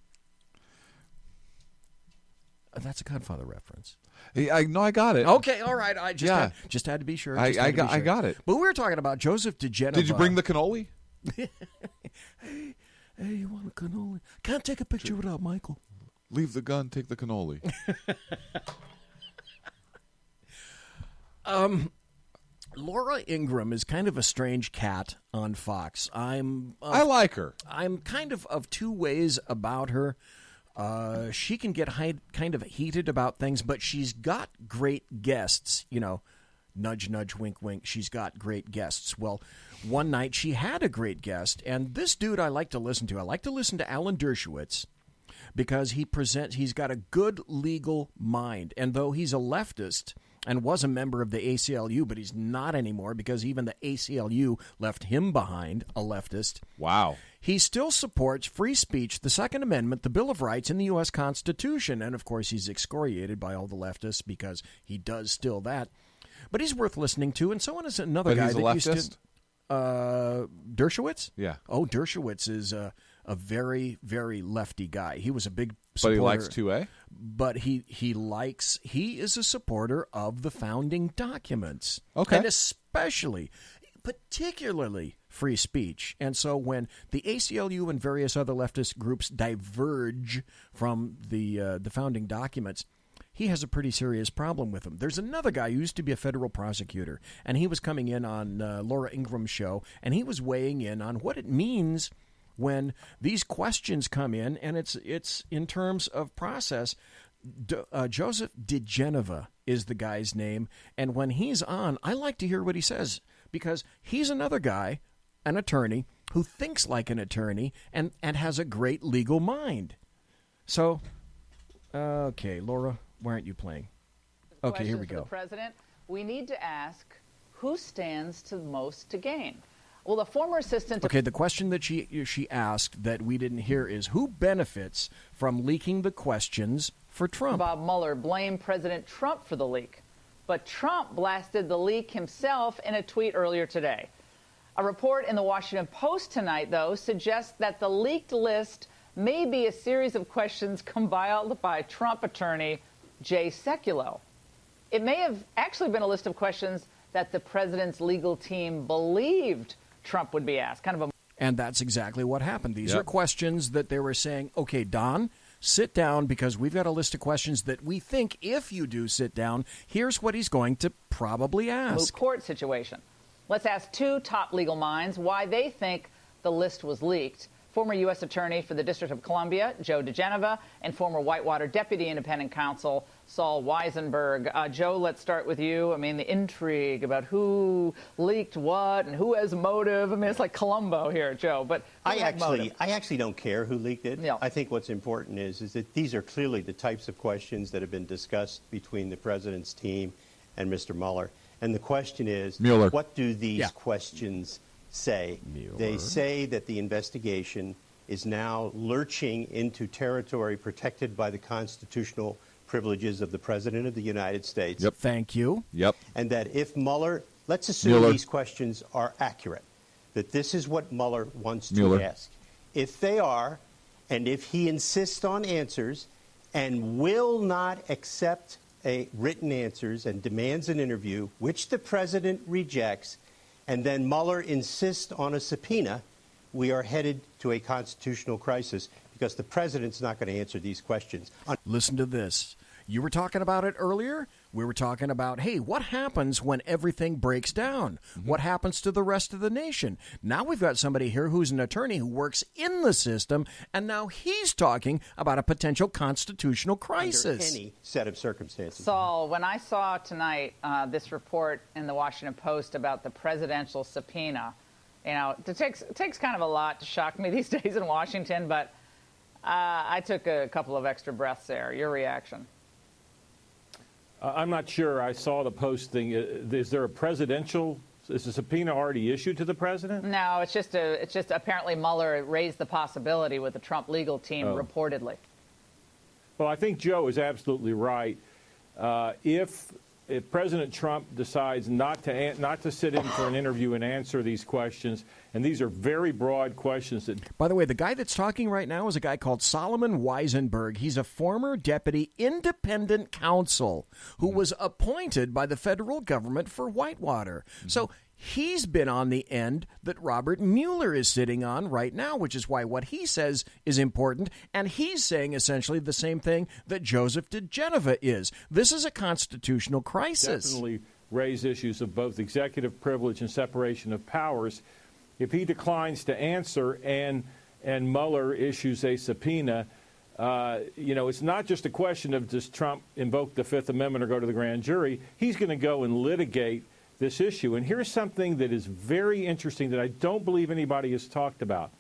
That's a Godfather reference. I got it. Okay, all right. I just had to be sure. I got it. But we were talking about Joseph DeGenova. Did you bring the cannoli? Hey, you want a cannoli? Can't take a picture without Michael. Leave the gun, take the cannoli. Laura Ingraham is kind of a strange cat on Fox. I like her. I'm kind of 2 ways about her. She can get kind of heated about things, but she's got great guests. You know, nudge, nudge, wink, wink. She's got great guests. Well, one night she had a great guest, and this dude I like to listen to. I like to listen to Alan Dershowitz because he's got a good legal mind. And though he's a leftist and was a member of the ACLU, but he's not anymore because even the ACLU left him behind, a leftist. Wow. He still supports free speech, the Second Amendment, the Bill of Rights, and the U.S. Constitution. And, of course, he's excoriated by all the leftists because he does still that. But he's worth listening to. And so is another guy that used to... Dershowitz? Yeah. Oh, Dershowitz is a very, very lefty guy. He was a big supporter. But he likes 2A? But he is a supporter of the founding documents. Okay. And particularly free speech. And so when the ACLU and various other leftist groups diverge from the founding documents, he has a pretty serious problem with them. There's another guy who used to be a federal prosecutor, and he was coming in on Laura Ingram's show, and he was weighing in on what it means when these questions come in, and it's in terms of process. Joseph DeGenova is the guy's name, and when he's on, I like to hear what he says, because he's another guy, an attorney, who thinks like an attorney and has a great legal mind. So, okay, Laura, why aren't you playing? Okay, here we go. For the president, we need to ask who stands to most to gain. Well, the former assistant... Okay, the question that she asked that we didn't hear is, who benefits from leaking the questions for Trump? Bob Mueller blamed President Trump for the leak, but Trump blasted the leak himself in a tweet earlier today. A report in the Washington Post tonight, though, suggests that the leaked list may be a series of questions compiled by Trump attorney Jay Sekulow. It may have actually been a list of questions that the president's legal team believed Trump would be asked. And that's exactly what happened. These are questions that they were saying, okay, Don, sit down because we've got a list of questions that we think if you do sit down, here's what he's going to probably ask. Moot court situation. Let's ask 2 top legal minds why they think the list was leaked. Former U.S. Attorney for the District of Columbia, Joe DeGenova, and former Whitewater Deputy Independent Counsel, Saul Weisenberg. Joe, let's start with you. I mean, the intrigue about who leaked what and who has motive. I mean, it's like Columbo here, Joe. But I actually don't care who leaked it. No. I think what's important is that these are clearly the types of questions that have been discussed between the president's team and Mr. Mueller. And the question is, Mueller. What do these questions say? Mueller. They say that the investigation is now lurching into territory protected by the constitutional privileges of the President of the United States. Yep. Thank you. Yep. And that if Mueller let's assume these questions are accurate, that this is what Mueller wants to ask. If they are, and if he insists on answers and will not accept written answers and demands an interview, which the president rejects, and then Mueller insists on a subpoena, we are headed to a constitutional crisis because the president's not going to answer these questions. Listen to this. You were talking about it earlier. We were talking about, hey, what happens when everything breaks down? What happens to the rest of the nation? Now we've got somebody here who's an attorney who works in the system, and now he's talking about a potential constitutional crisis. Under any set of circumstances. Saul, when I saw tonight this report in the Washington Post about the presidential subpoena, you know, it takes kind of a lot to shock me these days in Washington, but I took a couple of extra breaths there. Your reaction? I'm not sure I saw the Post thing. Is there is the subpoena already issued to the president? No, it's just apparently Mueller raised the possibility with the Trump legal team, reportedly. Well, I think Joe is absolutely right. If President Trump decides not to sit in for an interview and answer these questions, and these are very broad questions. By the way, the guy that's talking right now is a guy called Solomon Weisenberg. He's a former deputy independent counsel who was appointed by the federal government for Whitewater. So he's been on the end that Robert Mueller is sitting on right now, which is why what he says is important. And he's saying essentially the same thing that Joseph DeGeneva is. This is a constitutional crisis. Definitely raise issues of both executive privilege and separation of powers. If he declines to answer and Mueller issues a subpoena, it's not just a question of does Trump invoke the Fifth Amendment or go to the grand jury. He's going to go and litigate this issue. And here's something that is very interesting that I don't believe anybody has talked about.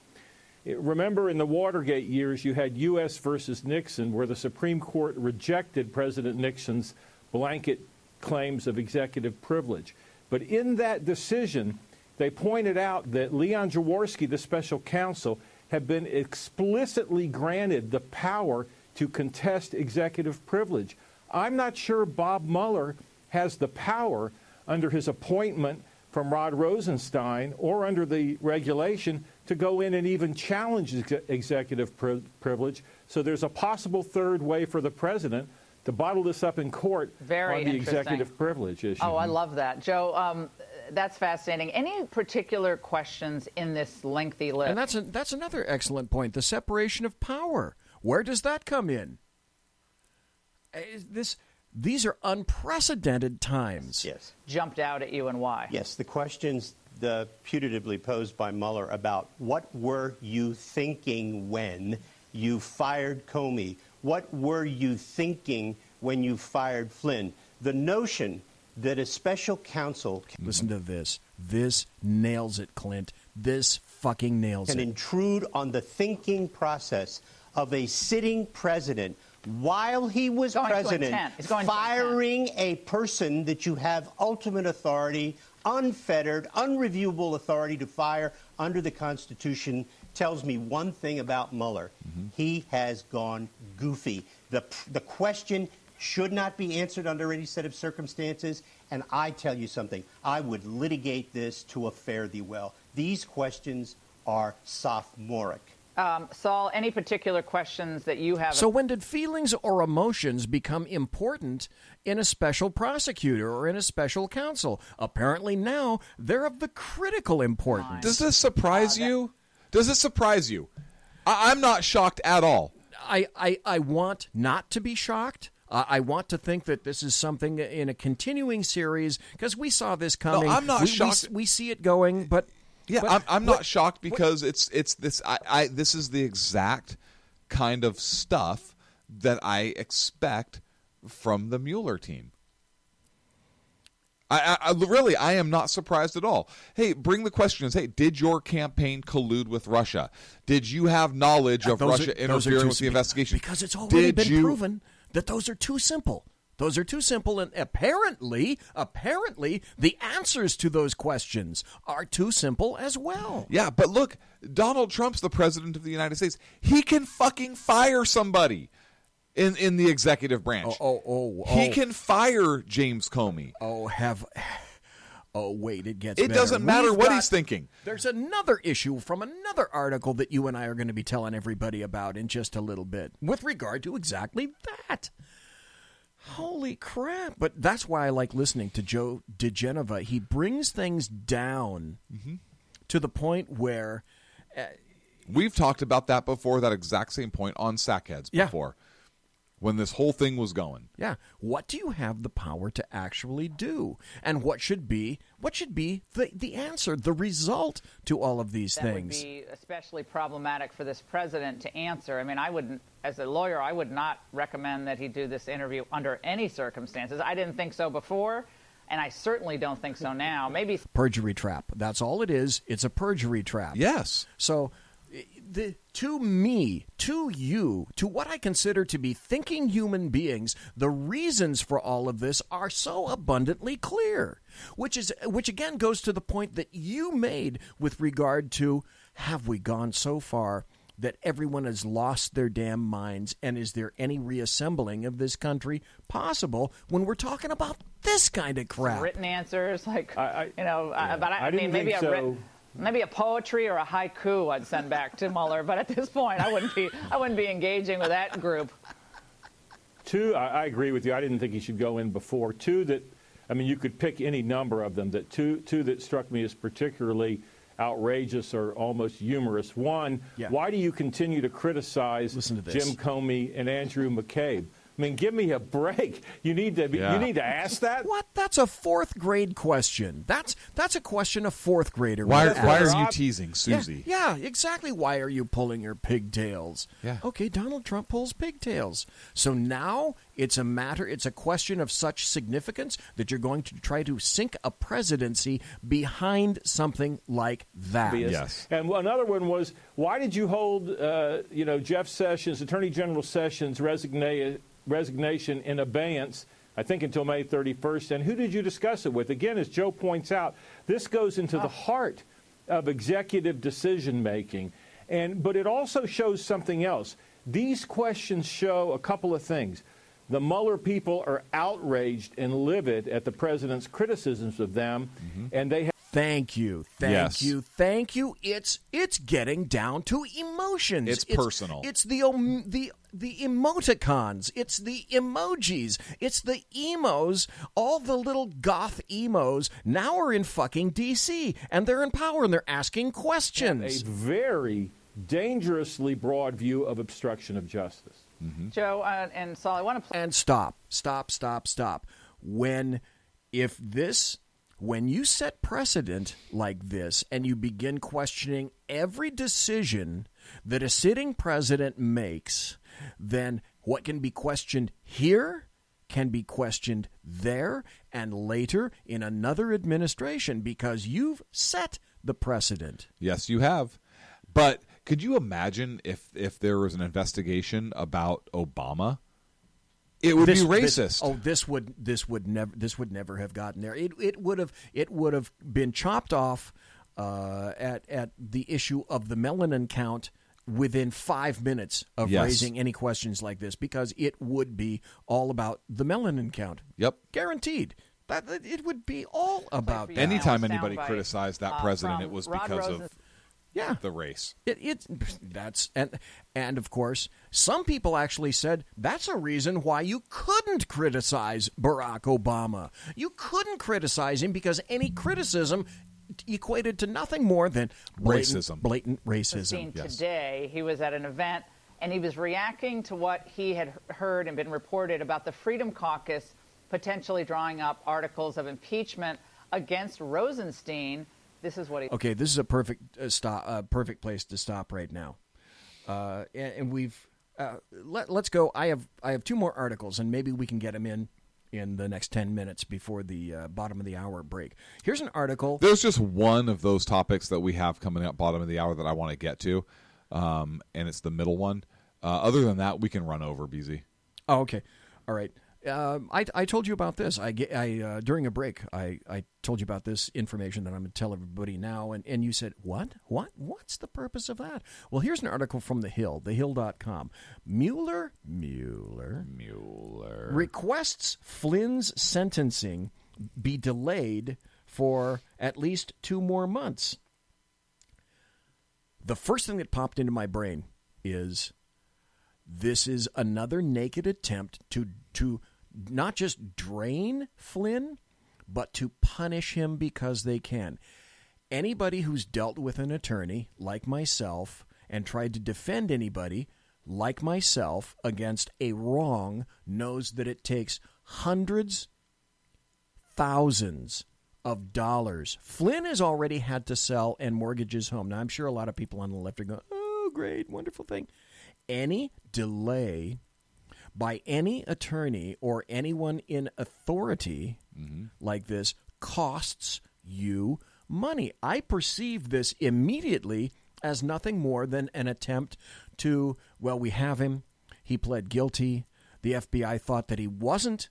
Remember in the Watergate years, you had U.S. versus Nixon, where the Supreme Court rejected President Nixon's blanket claims of executive privilege. But in that decision, they pointed out that Leon Jaworski, the special counsel, had been explicitly granted the power to contest executive privilege. I'm not sure Bob Mueller has the power under his appointment from Rod Rosenstein or under the regulation to go in and even challenge executive privilege. So there's a possible third way for the president to bottle this up in court on the executive privilege issue. Oh, I love that. Joe, that's fascinating. Any particular questions in this lengthy list? And that's another excellent point, the separation of power. Where does that come in? These are unprecedented times. Yes. Jumped out at you and why? Yes, the questions putatively posed by Mueller about what were you thinking when you fired Comey? What were you thinking when you fired Flynn? The notion that a special counsel... Listen to this. This nails it, Clint. This fucking nails it. Can intrude on the thinking process of a sitting president while he was president, firing a person that you have ultimate authority, unfettered, unreviewable authority to fire under the Constitution, tells me one thing about Mueller. He has gone goofy. The question should not be answered under any set of circumstances, and I tell you something, I would litigate this to a fare thee well. These questions are sophomoric. Saul, any particular questions that you have? So when did feelings or emotions become important in a special prosecutor or in a special counsel? Apparently now they're of the critical importance. Does this surprise you? Does it surprise you? I'm not shocked at all. I want not to be shocked. I want to think that this is something in a continuing series because we saw this coming. No, I'm not shocked. We see it going, but... Yeah, I'm not shocked because it's this. This is the exact kind of stuff that I expect from the Mueller team. I really am not surprised at all. Hey, bring the questions. Hey, did your campaign collude with Russia? Did you have knowledge of Russia interfering with the investigation? Because it's already been proven that those are too simple. Those are too simple, and apparently, the answers to those questions are too simple as well. Yeah, but look, Donald Trump's the president of the United States. He can fucking fire somebody in the executive branch. Oh. He can fire James Comey. Oh, wait, it gets It better. doesn't matter what he's thinking. There's another issue from another article that you and I are going to be telling everybody about in just a little bit with regard to exactly that. Holy crap. But that's why I like listening to Joe DeGenova. He brings things down to the point where... We've talked about that before, that exact same point on Sackheads before, when this whole thing was going. Yeah. What do you have the power to actually do? And what should be the answer, the result to all of these things? That would be especially problematic for this president to answer. I mean, I wouldn't, as a lawyer, I would not recommend that he do this interview under any circumstances. I didn't think so before, and I certainly don't think so now. Maybe perjury trap. That's all it is. It's a perjury trap. Yes. So... to me, to you, to what I consider to be thinking human beings, the reasons for all of this are so abundantly clear, which again goes to the point that you made with regard to, have we gone so far that everyone has lost their damn minds, and is there any reassembling of this country possible when we're talking about this kind of crap? written answers, like, but I didn't mean, maybe think so. Maybe a poetry or a haiku I'd send back to Mueller, but at this point I wouldn't be engaging with that group. Two, I agree with you. I didn't think he should go in before. Two, that, I mean, you could pick any number of them. That two that struck me as particularly outrageous or almost humorous. One, why do you continue to criticize Jim Comey and Andrew McCabe? I mean, give me a break. You need to ask that. What? That's a fourth grade question. That's a question a fourth grader. Why are you teasing Susie? Yeah, exactly. Why are you pulling your pigtails? Yeah. Okay, Donald Trump pulls pigtails. So now it's a question of such significance that you're going to try to sink a presidency behind something like that. Yes. And another one was, why did you hold Jeff Sessions, Attorney General Sessions, resignation in abeyance, I think until May 31st, and who did you discuss it with? Again, as Joe points out, this goes into the heart of executive decision-making, but it also shows something else. These questions show a couple of things. The Mueller people are outraged and livid at the president's criticisms of them, and they have... Thank you. It's getting down to emotions. It's personal. It's the emoticons. It's the emojis. It's the emos. All the little goth emos now are in fucking D.C. and they're in power and they're asking questions. A very dangerously broad view of obstruction of justice. Joe and Saul, I want to play. And stop. When you set precedent like this and you begin questioning every decision that a sitting president makes, then what can be questioned here can be questioned there and later in another administration because you've set the precedent. Yes, you have. But could you imagine if there was an investigation about Obama? It would be racist. This would never have gotten there. It would have been chopped off at the issue of the melanin count within 5 minutes of raising any questions like this, because it would be all about the melanin count. Yep, guaranteed. That it would be all about that. Anytime anybody criticized that president, it was because of the race. And of course, some people actually said that's a reason why you couldn't criticize Barack Obama. You couldn't criticize him because any criticism equated to nothing more than blatant racism. Today, he was at an event and he was reacting to what he had heard and been reported about the Freedom Caucus potentially drawing up articles of impeachment against Rosenstein. This is what he... Okay, this is a perfect place to stop right now. And we've... let's go. I have two more articles, and maybe we can get them in the next 10 minutes before the bottom of the hour break. Here's an article. There's just one of those topics that we have coming up bottom of the hour that I want to get to, and it's the middle one. Other than that, we can run over, BZ. Oh, okay. All right. I told you about this. I during a break, I told you about this information that I'm going to tell everybody now, and you said, What's the purpose of that? Well, here's an article from The Hill, thehill.com. Mueller requests Flynn's sentencing be delayed for at least 2 more months. The first thing that popped into my brain is this is another naked attempt to not just drain Flynn, but to punish him because they can. Anybody who's dealt with an attorney like myself and tried to defend anybody like myself against a wrong knows that it takes hundreds, thousands of dollars. Flynn has already had to sell and mortgage his home. Now, I'm sure a lot of people on the left are going, oh, great, wonderful thing. Any delay by any attorney or anyone in authority like this costs you money. I perceive this immediately as nothing more than an attempt to, well, we have him. He pled guilty. The FBI thought that he wasn't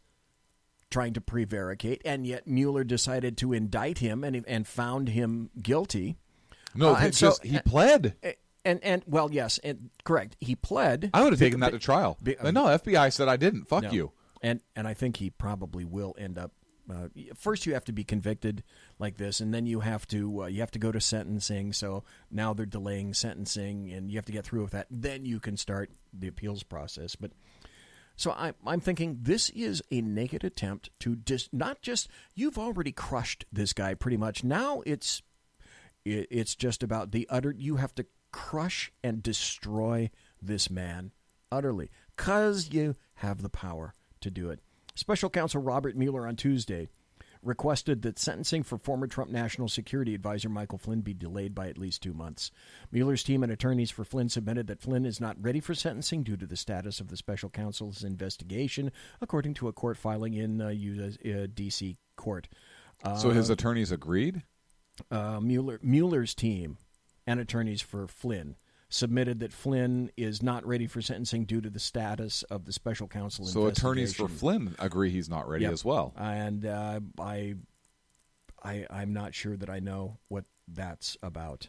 trying to prevaricate, and yet Mueller decided to indict him and found him guilty. No, he pled. And well, yes, correct. He pled. I would have taken that to trial. No, FBI said I didn't. Fuck you. And I think he probably will end up. First, you have to be convicted like this, and then you have to go to sentencing. So now they're delaying sentencing, and you have to get through with that. Then you can start the appeals process. But so I'm thinking this is a naked attempt to not just you've already crushed this guy pretty much. Now it's just about the utter. You have to crush and destroy this man utterly because you have the power to do it. Special counsel Robert Mueller on Tuesday requested that sentencing for former Trump National Security Advisor Michael Flynn be delayed by at least 2 months. Mueller's team and attorneys for Flynn submitted that Flynn is not ready for sentencing due to the status of the special counsel's investigation, according to a court filing in D.C. court. So his attorneys agreed? Mueller's team and attorneys for Flynn submitted that Flynn is not ready for sentencing due to the status of the special counsel investigation. So attorneys for Flynn agree he's not ready as well. And I'm not sure that I know what that's about.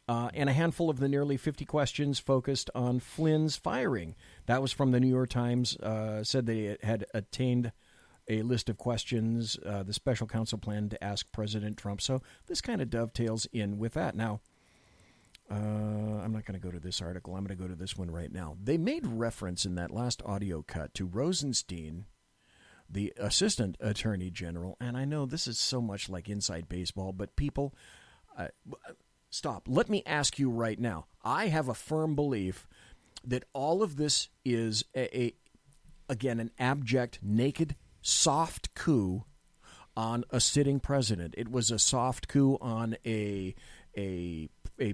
And a handful of the nearly 50 questions focused on Flynn's firing. That was from the New York Times, said they had attained a list of questions the special counsel planned to ask President Trump. So this kind of dovetails in with that. Now, I'm not going to go to this article. I'm going to go to this one right now. They made reference in that last audio cut to Rosenstein, the assistant attorney general. And I know this is so much like inside baseball, but people, stop. Let me ask you right now. I have a firm belief that all of this is, again, an abject, naked, soft coup on a sitting president. It was a soft coup on a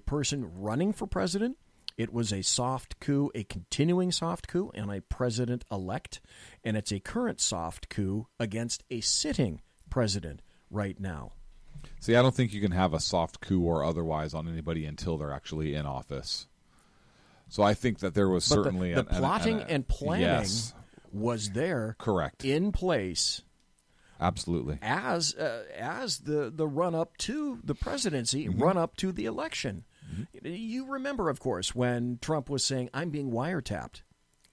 person running for president. It was a soft coup, a continuing soft coup, and a president-elect. And it's a current soft coup against a sitting president right now. See, I don't think you can have a soft coup or otherwise on anybody until they're actually in office. So I think that there was certainly the plotting and planning was there, correct, in place. Absolutely. As the run-up to the presidency, run-up to the election. You remember, of course, when Trump was saying, I'm being wiretapped.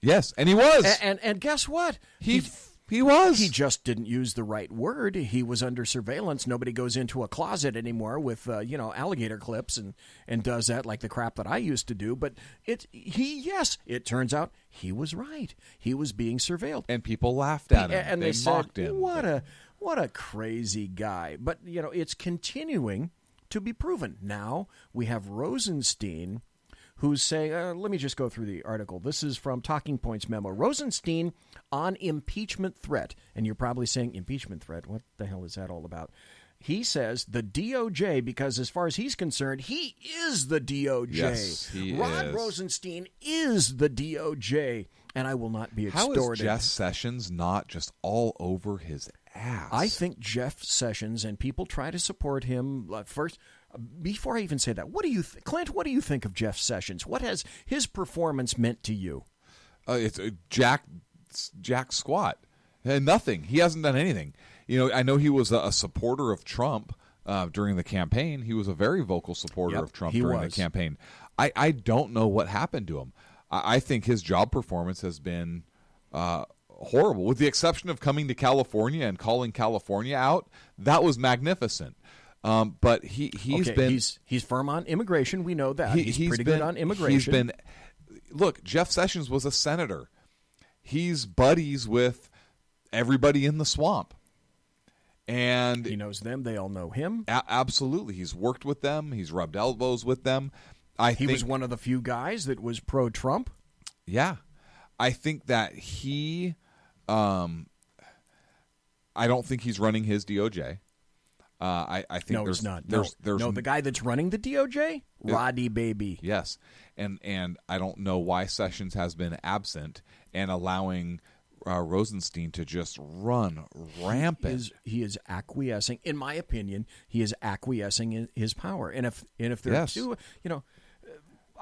Yes, and he was. And guess what? He was. He just didn't use the right word. He was under surveillance. Nobody goes into a closet anymore with, alligator clips and does that like the crap that I used to do. But it turns out he was right. He was being surveilled. And people laughed at him. And they mocked said, him. What a crazy guy. But, it's continuing to be proven. Now we have Rosenstein, who's saying, let me just go through the article. This is from Talking Points memo. Rosenstein on impeachment threat. And you're probably saying, impeachment threat? What the hell is that all about? He says the DOJ, because as far as he's concerned, he is the DOJ. Yes, he Rod is. Rosenstein is the DOJ, and I will not be extorted. How is Jeff Sessions not just all over his ass? I think Jeff Sessions, and people try to support him first. Before I even say that, what do you Clint, what do you think of Jeff Sessions? What has his performance meant to you? It's Jack squat. Nothing. He hasn't done anything. I know he was a supporter of Trump during the campaign. He was a very vocal supporter of Trump during the campaign. I don't know what happened to him. I think his job performance has been horrible. With the exception of coming to California and calling California out, that was magnificent. But he's firm on immigration. We know that he's pretty good on immigration. Look, Jeff Sessions was a senator. He's buddies with everybody in the swamp. And he knows them. They all know him. Absolutely. He's worked with them. He's rubbed elbows with them. He was one of the few guys that was pro-Trump. Yeah. I think that he I don't think he's running his DOJ. I think no, he's not. There's the guy that's running the DOJ, Roddy Baby. Yes, and I don't know why Sessions has been absent and allowing Rosenstein to just run rampant. He is acquiescing, in my opinion. He is acquiescing in his power, and if there are two,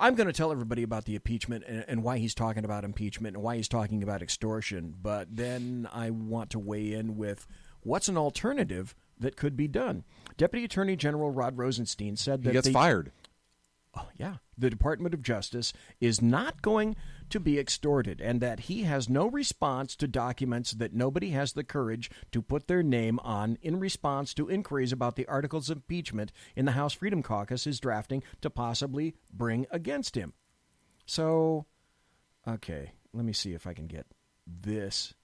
I'm going to tell everybody about the impeachment and why he's talking about impeachment and why he's talking about extortion, but then I want to weigh in with what's an alternative that could be done. Deputy Attorney General Rod Rosenstein said that he gets fired. The Department of Justice is not going to be extorted, and that he has no response to documents that nobody has the courage to put their name on in response to inquiries about the articles of impeachment in the House Freedom Caucus is drafting to possibly bring against him. So, okay, let me see if I can get this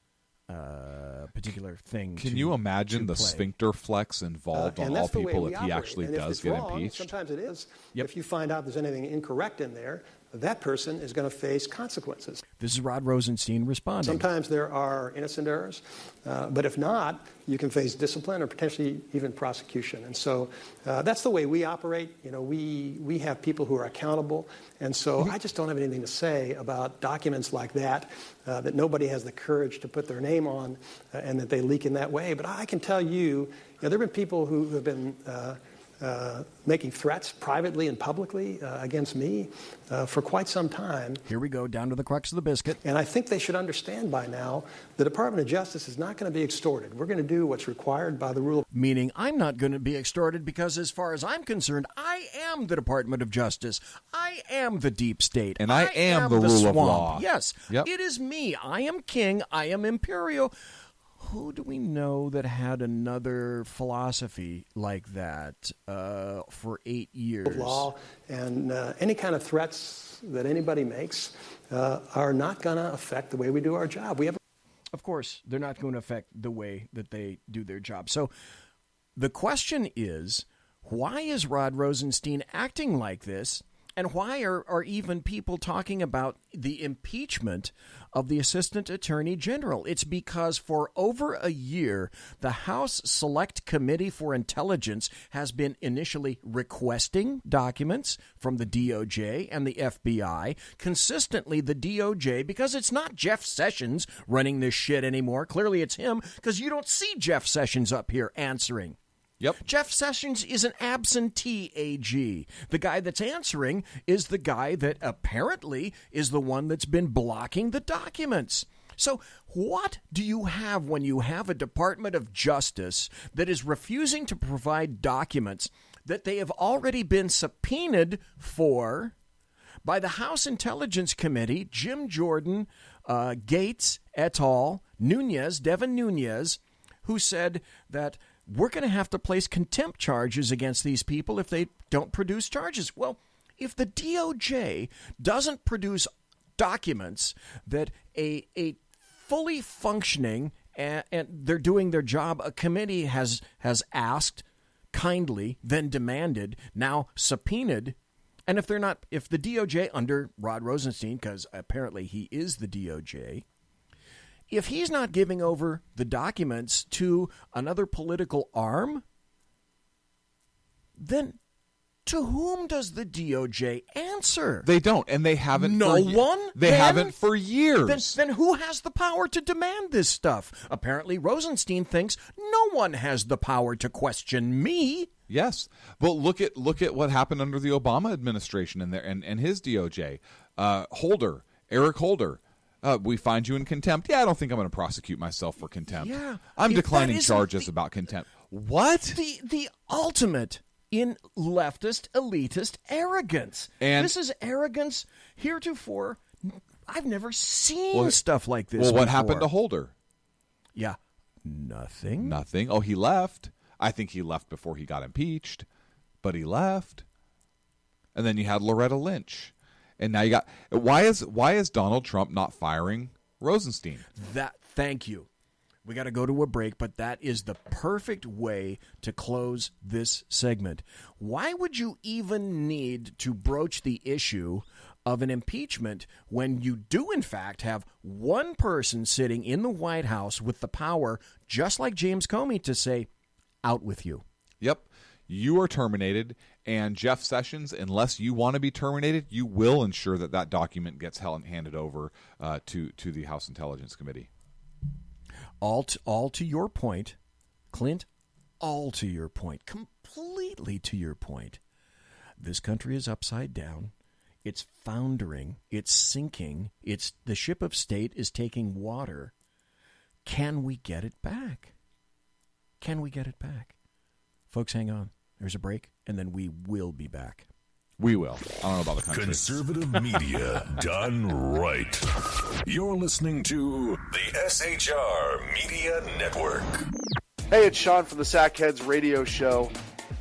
particular thing. Can you imagine the sphincter flex involved on all people if he actually does get impeached? Sometimes it is. If you find out there's anything incorrect in there, that person is going to face consequences. This is Rod Rosenstein responding. Sometimes there are innocent errors, but if not, you can face discipline or potentially even prosecution. And so that's the way we operate. We have people who are accountable. And so I just don't have anything to say about documents like that, that nobody has the courage to put their name on and that they leak in that way. But I can tell you, there have been people who have been making threats privately and publicly against me for quite some time. Here we go, down to the crux of the biscuit. And I think they should understand by now the Department of Justice is not going to be extorted. We're going to do what's required by the rule. Meaning I'm not going to be extorted because as far as I'm concerned, I am the Department of Justice. I am the deep state. And I am the rule of law. Yes, It is me. I am king. I am imperial. Who do we know that had another philosophy like that for 8 years? Law and any kind of threats that anybody makes are not going to affect the way we do our job. Of course, they're not going to affect the way that they do their job. So the question is, why is Rod Rosenstein acting like this? And why are even people talking about the impeachment of the Assistant Attorney General? It's because for over a year, the House Select Committee for Intelligence has been initially requesting documents from the DOJ and the FBI. Consistently, the DOJ, because it's not Jeff Sessions running this shit anymore. Clearly, it's him, because you don't see Jeff Sessions up here answering. Yep. Jeff Sessions is an absentee AG. The guy that's answering is the guy that apparently is the one that's been blocking the documents. So what do you have when you have a Department of Justice that is refusing to provide documents that they have already been subpoenaed for by the House Intelligence Committee, Jim Jordan, Gates et al., Devin Nunes, who said that we're going to have to place contempt charges against these people if they don't produce charges. Well, if the DOJ doesn't produce documents that a fully functioning and they're doing their job, a committee has asked kindly, then demanded, now subpoenaed, and if the DOJ under Rod Rosenstein, because apparently he is the DOJ, if he's not giving over the documents to another political arm, then to whom does the DOJ answer? They don't, and they haven't. No one? They haven't for years. Then who has the power to demand this stuff? Apparently, Rosenstein thinks no one has the power to question me. Yes, but look at what happened under the Obama administration and his DOJ. Eric Holder. We find you in contempt. Yeah, I don't think I'm going to prosecute myself for contempt. Yeah, I'm declining charges about contempt. What? The ultimate in leftist, elitist arrogance. And this is arrogance heretofore I've never seen stuff like this. Well, what before. happened to Holder? Yeah, nothing. Nothing. Oh, he left. I think he left before he got impeached, but he left. And then you had Loretta Lynch, and now you got why is Donald Trump not firing Rosenstein? Thank you. We got to go to a break, but that is the perfect way to close this segment. Why would you even need to broach the issue of an impeachment when you do, in fact, have one person sitting in the White House with the power, just like James Comey, to say, out with you? Yep. You are terminated, and Jeff Sessions, unless you want to be terminated, you will ensure that document gets handed over to the House Intelligence Committee. All to your point, Clint, all to your point, completely to your point. This country is upside down. It's foundering. It's sinking. The ship of state is taking water. Can we get it back? Can we get it back? Folks, hang on. There's a break, and then we will be back. We will. I don't know about the country. Conservative media done right. You're listening to the SHR Media Network. Hey, it's Sean from the Sackheads Radio Show,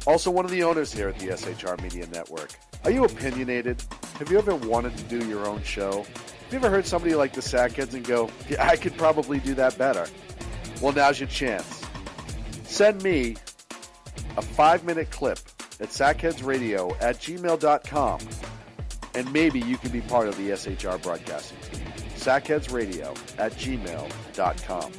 also one of the owners here at the SHR Media Network. Are you opinionated? Have you ever wanted to do your own show? Have you ever heard somebody like the Sackheads and go, yeah, I could probably do that better? Well, now's your chance. Send me a 5-minute clip at sackheadsradio@gmail.com, and maybe you can be part of the SHR broadcasting team. sackheadsradio@gmail.com.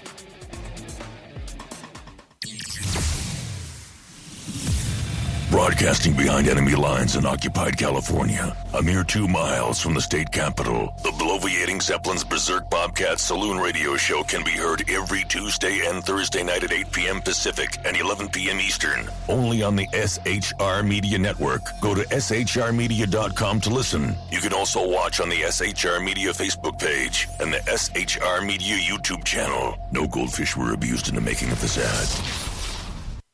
Broadcasting behind enemy lines in occupied California, a mere 2 miles from the state capitol, the bloviating Zeppelin's Berserk Bobcat Saloon Radio Show can be heard every Tuesday and Thursday night at 8 p.m. Pacific and 11 p.m. Eastern, only on the SHR Media Network. Go to shrmedia.com to listen. You can also watch on the SHR Media Facebook page and the SHR Media YouTube channel. No goldfish were abused in the making of this ad.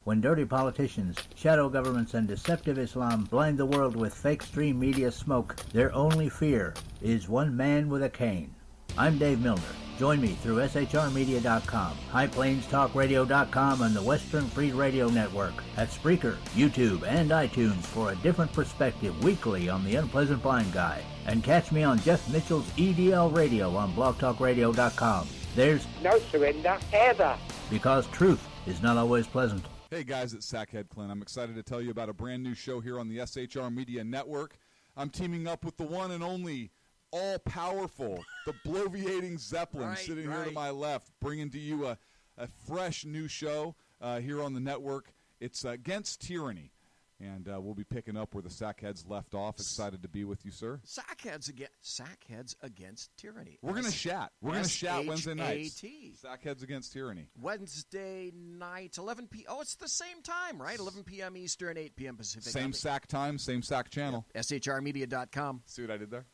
When dirty politicians, shadow governments, and deceptive Islam blind the world with fake stream media smoke, their only fear is one man with a cane. I'm Dave Milner. Join me through shrmedia.com, highplainstalkradio.com, and the Western Free Radio Network at Spreaker, YouTube, and iTunes for a different perspective weekly on the Unpleasant Blind Guy. And catch me on Jeff Mitchell's EDL Radio on blogtalkradio.com. There's no surrender ever, because truth is not always pleasant. Hey guys, it's Sackhead Clint. I'm excited to tell you about a brand new show here on the SHR Media Network. I'm teaming up with the one and only all-powerful, the bloviating Zeppelin, sitting here to my left, bringing to you a fresh new show here on the network. It's Against Tyranny, and we'll be picking up where the Sackheads left off. Excited to be with you, sir. Sackheads Against Tyranny. We're going to chat. We're going to chat Wednesday nights. S-H-A-T. Sackheads Against Tyranny. Wednesday night, 11 p.m. Oh, it's the same time, right? 11 p.m. Eastern, 8 p.m. Pacific. Same SAC time, same SAC channel. Yep. SHRmedia.com. See what I did there?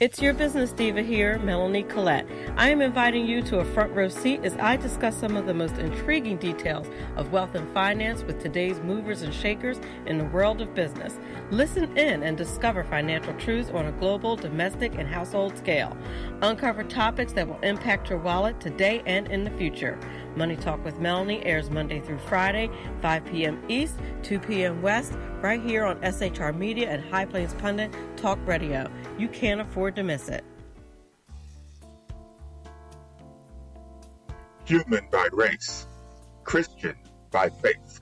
It's your business diva here, Melanie Collette. I am inviting you to a front row seat as I discuss some of the most intriguing details of wealth and finance with today's movers and shakers in the world of business. Listen in and discover financial truths on a global, domestic, and household scale. Uncover topics that will impact your wallet today and in the future. Money Talk with Melanie airs Monday through Friday, 5 p.m. East, 2 p.m. West, right here on SHR Media and High Plains Pundit Talk Radio. You can't afford to miss it. Human by race, Christian by faith,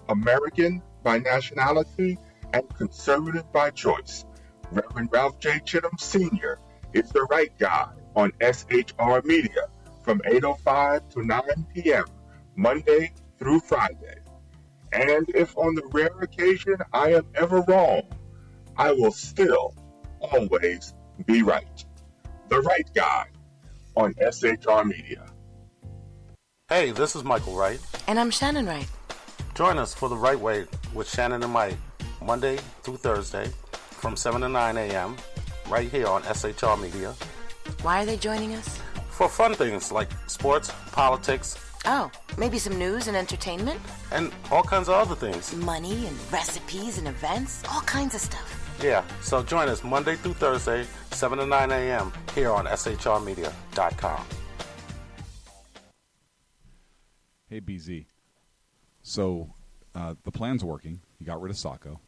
American by nationality, and conservative by choice. Reverend Ralph J. Chittum Sr. is the right guy on SHR Media from 8:05 to 9 p.m. Monday through Friday. And if on the rare occasion I am ever wrong, I will still always be right. The right guy on SHR Media. Hey, this is Michael Wright. And I'm Shannon Wright. Join us for The Right Way with Shannon and Mike, Monday through Thursday from 7 to 9 a.m. right here on SHR Media. Why are they joining us? For fun things like sports, politics. Oh, maybe some news and entertainment? And all kinds of other things. Money and recipes and events, all kinds of stuff. Yeah, so join us Monday through Thursday, 7 to 9 a.m. here on shrmedia.com. Hey, BZ. So the plan's working. You got rid of Sacco.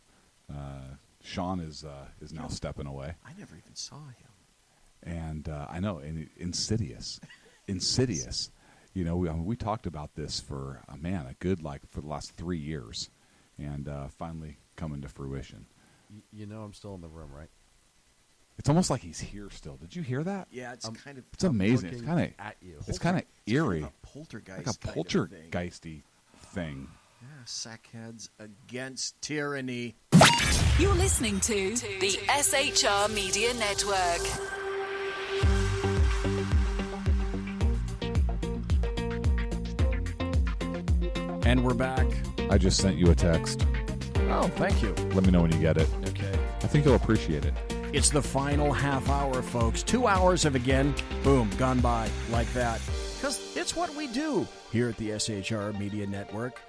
Sean is now stepping away. I never even saw him. And I know, and insidious. Insidious. You know, we talked about this for, for the last 3 years. And finally coming to fruition. You know I'm still in the room, right? It's almost like he's here still. Did you hear that? Yeah, it's kind of. It's amazing. It's kind of at you. It's kind of eerie. Kind of poltergeist. Like a poltergeisty thing. Yeah, sackheads against tyranny. You're listening to the SHR Media Network. And we're back. I just sent you a text. Oh, thank you. Let me know when you get it. Okay. I think you'll appreciate it. It's the final half hour, folks. 2 hours have again, boom, gone by like that. Because it's what we do here at the SHR Media Network.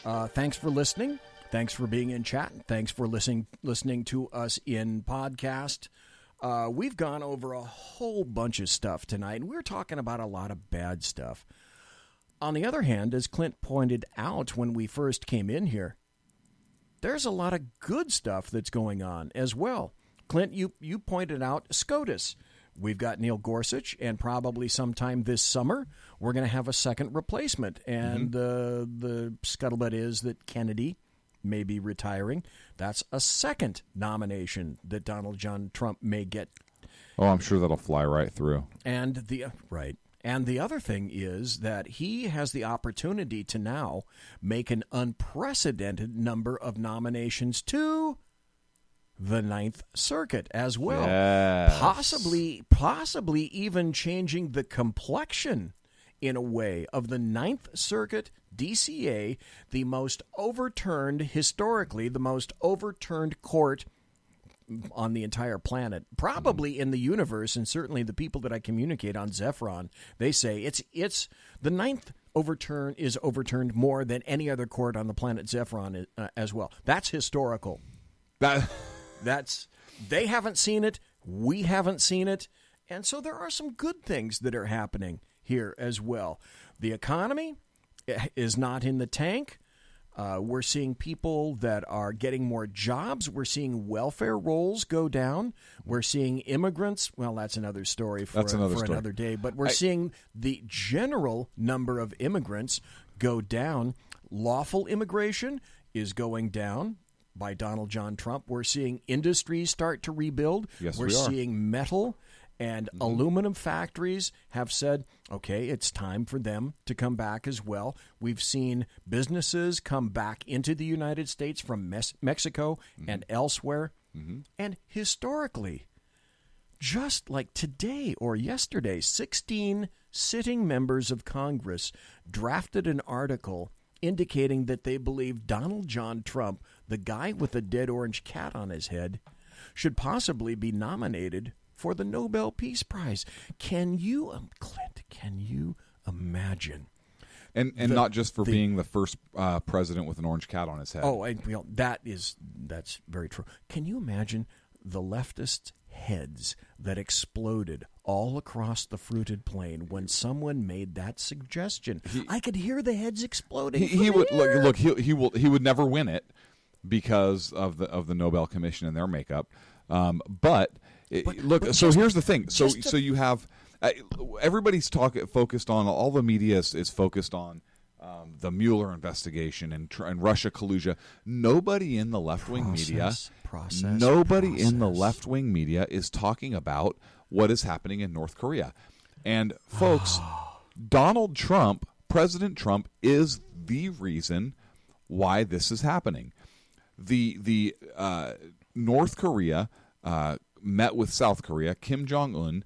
Thanks for listening. Thanks for being in chat. Thanks for listening to us in podcast. We've gone over a whole bunch of stuff tonight, and we're talking about a lot of bad stuff. On the other hand, as Clint pointed out when we first came in here, there's a lot of good stuff that's going on as well. Clint, you pointed out SCOTUS. We've got Neil Gorsuch, and probably sometime this summer, we're going to have a second replacement. And the scuttlebutt is that Kennedy may be retiring. That's a second nomination that Donald John Trump may get. Oh, I'm sure that'll fly right through. And the other thing is that he has the opportunity to now make an unprecedented number of nominations to the Ninth Circuit as well. Yes. Possibly even changing the complexion in a way of the Ninth Circuit DCA, the most overturned court on the entire planet, probably in the universe, and certainly the people that I communicate on Zephron, they say it's the Ninth overturn is overturned more than any other court on the planet Zephron as well. That's historical. That's they haven't seen it, we haven't seen it, and so there are some good things that are happening here as well. The economy is not in the tank. We're seeing people that are getting more jobs. We're seeing welfare rolls go down. We're seeing immigrants. Well, that's another story for another day. But we're seeing the general number of immigrants go down. Lawful immigration is going down by Donald John Trump. We're seeing industries start to rebuild. Yes, we're seeing metal and aluminum factories have said, okay, it's time for them to come back as well. We've seen businesses come back into the United States from Mexico and elsewhere. And historically, just like today or yesterday, 16 sitting members of Congress drafted an article indicating that they believe Donald John Trump, the guy with the dead orange cat on his head, should possibly be nominated for the Nobel Peace Prize. Can you, Clint, imagine? And not just for being the first president with an orange cat on his head. Oh, that's very true. Can you imagine the leftist heads that exploded all across the fruited plain when someone made that suggestion? I could hear the heads exploding. He would look. He would never win it because of the Nobel Commission and their makeup. But here's the thing. So you have everybody's focused on, all the media is focused on the Mueller investigation and Russia collusion. Nobody in the left-wing media, in the left-wing media is talking about what is happening in North Korea. And folks, President Trump is the reason why this is happening. The North Korea met with South Korea. Kim Jong-un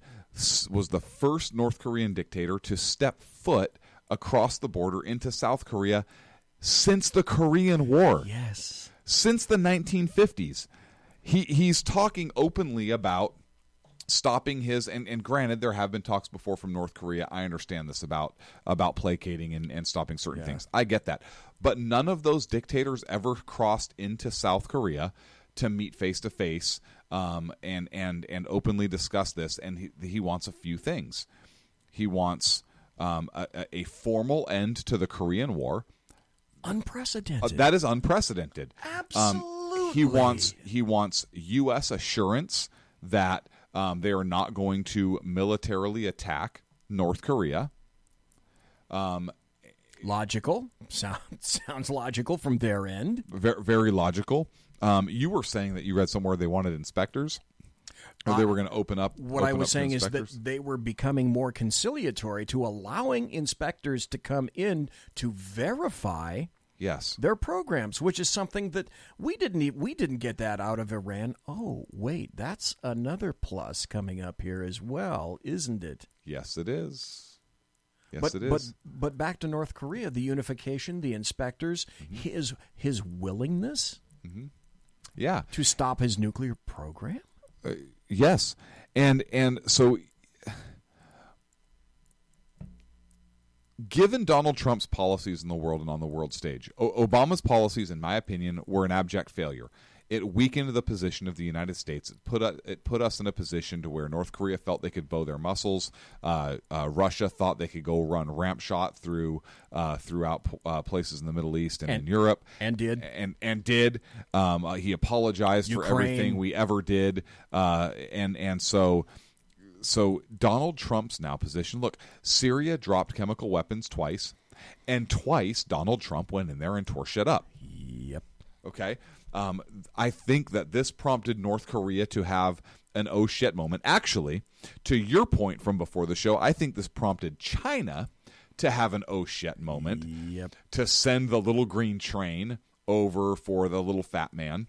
was the first North Korean dictator to step foot across the border into South Korea since the Korean War. Yes. Since the 1950s. He's talking openly about stopping his, and granted, there have been talks before from North Korea. I understand this about placating and stopping certain things. I get that. But none of those dictators ever crossed into South Korea to meet face to face and openly discuss this. And he wants a few things. He wants a formal end to the Korean War. Unprecedented. That is unprecedented. Absolutely. He wants U.S. assurance that they are not going to militarily attack North Korea. Logical. Sounds logical from their end. Very, very logical. You were saying that you read somewhere they wanted inspectors, or they were going to open up. What I was saying is that they were becoming more conciliatory to allowing inspectors to come in to verify their programs, which is something that we didn't get that out of Iran. Oh, wait, that's another plus coming up here as well, isn't it? Yes, it is. Yes, it is. But back to North Korea, the unification, the inspectors, his willingness to stop his nuclear program? Yes. And so given Donald Trump's policies in the world and on the world stage, Obama's policies, in my opinion, were an abject failure. It weakened the position of the United States. It put us in a position to where North Korea felt they could bow their muscles. Russia thought they could go run ramp shot throughout places in the Middle East and in Europe, and did. He apologized Ukraine. for everything we ever did, and so Donald Trump's now position. Look, Syria dropped chemical weapons twice, and twice Donald Trump went in there and tore shit up. Yep. Okay. I think that this prompted North Korea to have an oh shit moment. Actually, to your point from before the show, I think this prompted China to have an oh shit moment. Yep. To send the little green train over for the little fat man,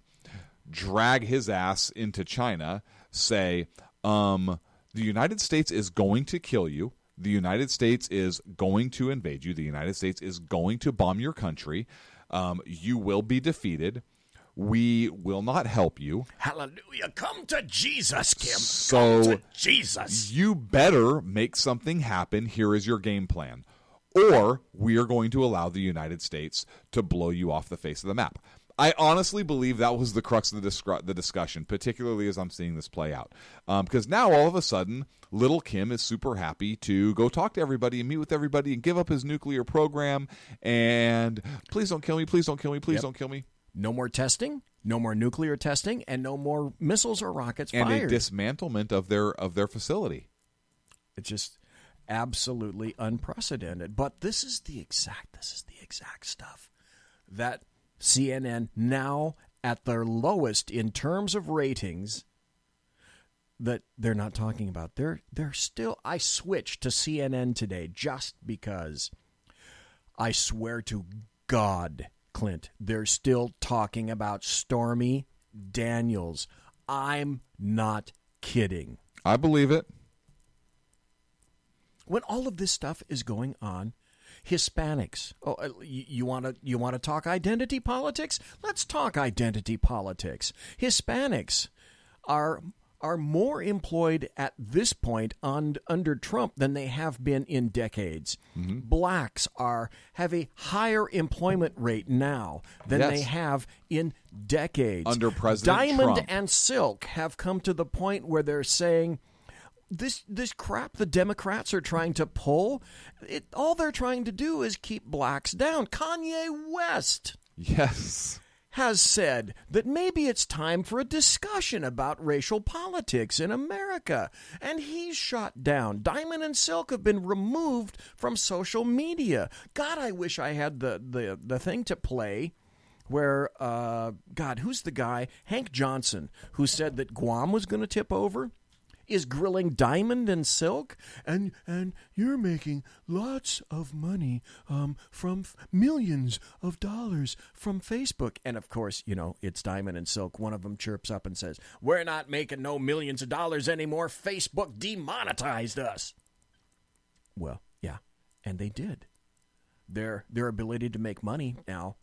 drag his ass into China, say, the United States is going to kill you. The United States is going to invade you. The United States is going to bomb your country. You will be defeated. We will not help you. Hallelujah. Come to Jesus, Kim. So come to Jesus. You better make something happen. Here is your game plan. Or we are going to allow the United States to blow you off the face of the map. I honestly believe that was the crux of the discussion, particularly as I'm seeing this play out. Because now, all of a sudden, little Kim is super happy to go talk to everybody and meet with everybody and give up his nuclear program. And please don't kill me, please don't kill me, please don't kill me. No more testing, no more nuclear testing, and no more missiles or rockets fired. And a dismantlement of their facility. It's just absolutely unprecedented. But this is the exact stuff that CNN, now at their lowest in terms of ratings, that they're not talking about. They're still. I switched to CNN today just because I swear to God, Clint, they're still talking about Stormy Daniels. I'm not kidding. I believe it. When all of this stuff is going on, Hispanics. Oh, you want to talk identity politics? Let's talk identity politics. Hispanics are more employed at this point under Trump than they have been in decades. Mm-hmm. Blacks have a higher employment rate now than they have in decades. Under President Diamond Trump. and Silk have come to the point where they're saying, this crap the Democrats are trying to pull, all they're trying to do is keep blacks down. Kanye West has said that maybe it's time for a discussion about racial politics in America, and he's shot down. Diamond and Silk have been removed from social media. God, I wish I had the thing to play where, who's the guy? Hank Johnson, who said that Guam was going to tip over, is grilling Diamond and Silk, and you're making lots of money from millions of dollars from Facebook. And of course, it's Diamond and Silk. One of them chirps up and says, "We're not making no millions of dollars anymore. Facebook demonetized us." Well, yeah, and they did. Their ability to make money now,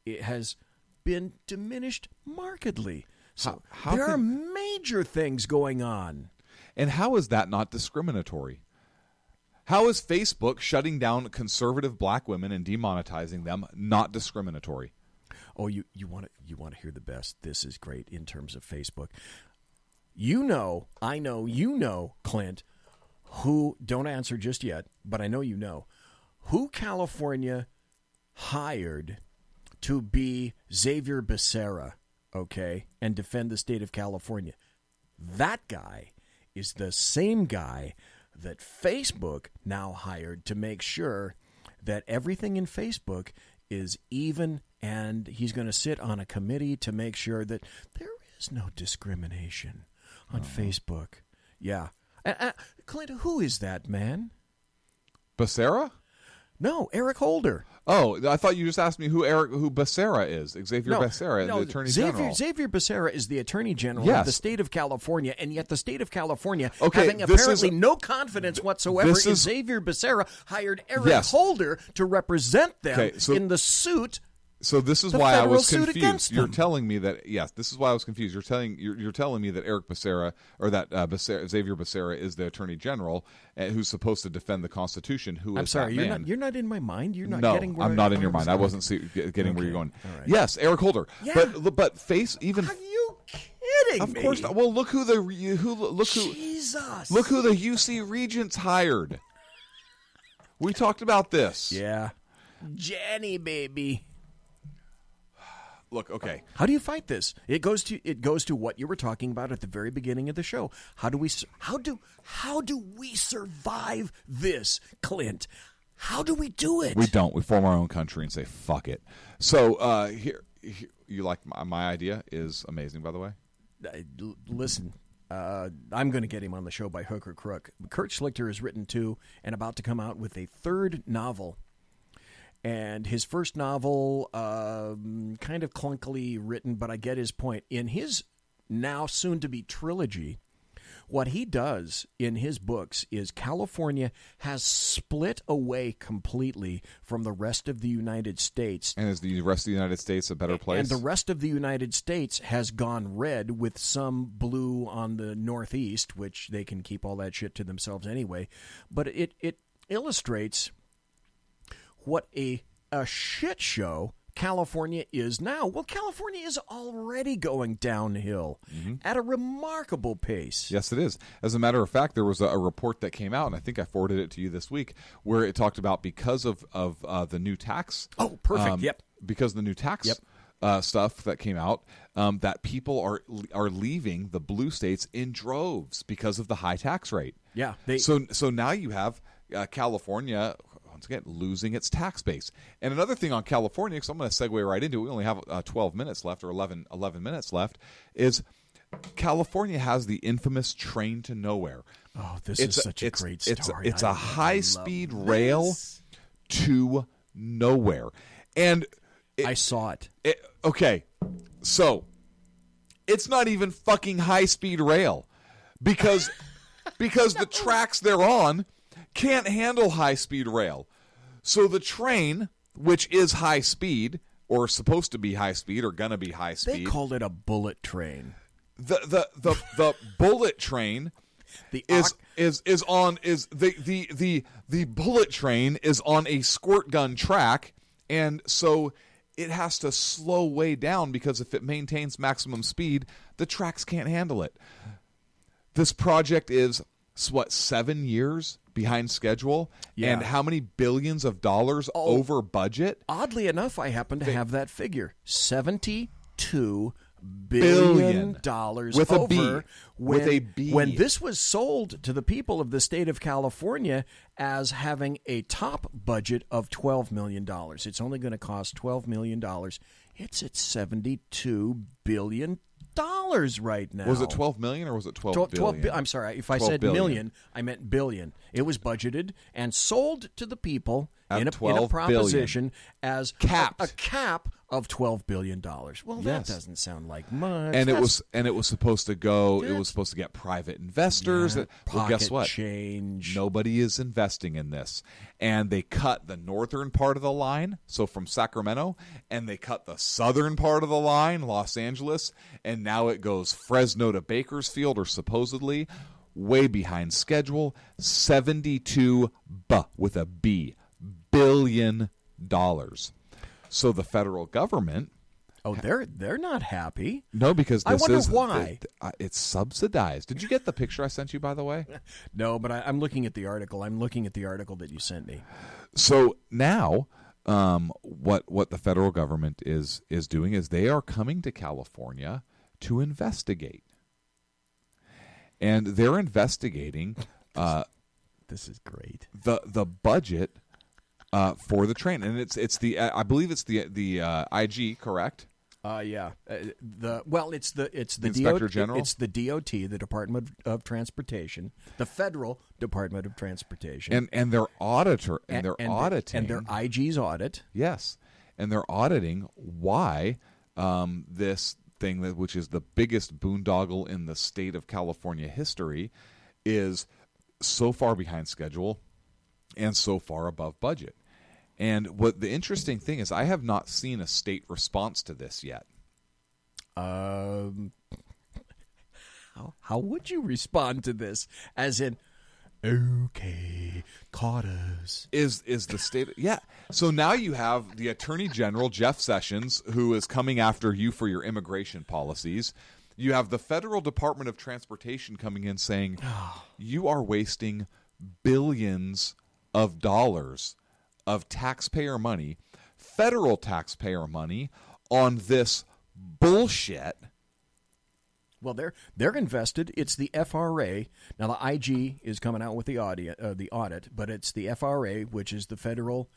it has been diminished markedly. So there are major things going on. And how is that not discriminatory? How is Facebook shutting down conservative black women and demonetizing them not discriminatory? Oh, you want to hear the best? This is great in terms of Facebook. I know, Clint, who, don't answer just yet, but I know you know, who California hired to be Xavier Becerra, okay, and defend the state of California. That guy is the same guy that Facebook now hired to make sure that everything in Facebook is even, and he's going to sit on a committee to make sure that there is no discrimination on Facebook. Yeah. Clint, who is that man? Becerra? No, Eric Holder. Oh, I thought you just asked me who Becerra is. Xavier Becerra, the Attorney General. Xavier Becerra is the Attorney General Yes. of the state of California, and yet the state of California, Okay, having this apparently is- no confidence whatsoever in this is- Xavier Becerra, hired Eric Yes. Holder to represent them Okay, so- in the suit. So this is The why I federal was suit confused. against You're them. telling me that this is why I was confused. You're telling me that Eric Becerra or that Xavier Becerra is the Attorney General who's supposed to defend the Constitution. Who I'm is sorry, that man? you're not in my mind. You're not No, getting where I'm not in your where mind. I'm I wasn't getting where you're going. Yes, Eric Holder. Yeah. But face even. Are you kidding Of me? course not. Well, look who Jesus. Look who the UC Regents hired. We talked about this. Yeah, Jenny, baby. Look, okay. How do you fight this? It goes to what you were talking about at the very beginning of the show. How do we survive this, Clint? How do we do it? We don't. We form our own country and say fuck it. So here you like my idea is amazing. By the way, Listen, I'm going to get him on the show by hook or crook. Kurt Schlichter has written two and about to come out with a third novel. And his first novel, kind of clunkily written, but I get his point. In his now soon-to-be trilogy, what he does in his books is California has split away completely from the rest of the United States. and is the rest of the United States a better place? And the rest of the United States has gone red with some blue on the northeast, which they can keep all that shit to themselves anyway. But it illustrates what a shit show California is now. Well, California is already going downhill at a remarkable pace. Yes, it is. As a matter of fact, there was a report that came out, and I think I forwarded it to you this week, where it talked about because of the new tax. Oh, perfect. Yep. Because of the new tax stuff that came out, that people are leaving the blue states in droves because of the high tax rate. Yeah. So now you have California once again losing its tax base. And another thing on California, because I'm going to segue right into it, we only have 12 minutes left, or 11 minutes left, is California has the infamous train to nowhere. Oh, this is such a great story. It's a high-speed rail to nowhere. And I saw it. Okay, so it's not even fucking high-speed rail because the tracks they're on can't handle high-speed rail. So the train, which is high-speed, or supposed to be high-speed, or gonna be high-speed. They called it a bullet train. The bullet train the bullet train is on a squirt gun track, and so it has to slow way down because if it maintains maximum speed, the tracks can't handle it. This project is 7 years behind schedule, and how many billions of dollars over budget? Oddly enough, I happen to have that figure: $72 billion with a B. over. With a B. When this was sold to the people of the state of California as having a top budget of $12 million, it's only going to cost $12 million. It's at $72 billion right now. Was it 12 million or was it 12 billion? I'm sorry. If I said million, I meant billion. It was budgeted and sold to the people in a proposition as a cap of $12 billion. Well, that doesn't sound like much. And it was supposed to go. It was supposed to get private investors. Yeah, well, guess what? Change. Nobody is investing in this, and they cut the northern part of the line, so from Sacramento, and they cut the southern part of the line, Los Angeles, and now it goes Fresno to Bakersfield, or supposedly way behind schedule. $72 billion. So the federal government Oh, they're not happy. No, because I wonder why. It's subsidized. Did you get the picture I sent you, by the way? No, but I'm looking at the article. I'm looking at the article that you sent me. So now, what the federal government is doing is they are coming to California to investigate, and they're investigating. This is great. The budget for the train, and it's the I believe it's the IG, correct? Yeah. It's the Inspector General. It's the DOT, the Department of Transportation, the Federal Department of Transportation, and their auditor, and they're auditing, and their IG's audit. Yes, and they're auditing why this thing which is the biggest boondoggle in the state of California history is so far behind schedule and so far above budget. And what the interesting thing is, I have not seen a state response to this yet. How would you respond to this? As in, okay, caught us. Is the state? Yeah. So now you have the Attorney General, Jeff Sessions, who is coming after you for your immigration policies. You have the Federal Department of Transportation coming in saying, you are wasting billions of dollars of taxpayer money, federal taxpayer money, on this bullshit. Well, they're invested. It's the FRA. Now, the IG is coming out with the audit, but it's the FRA, which is the Federal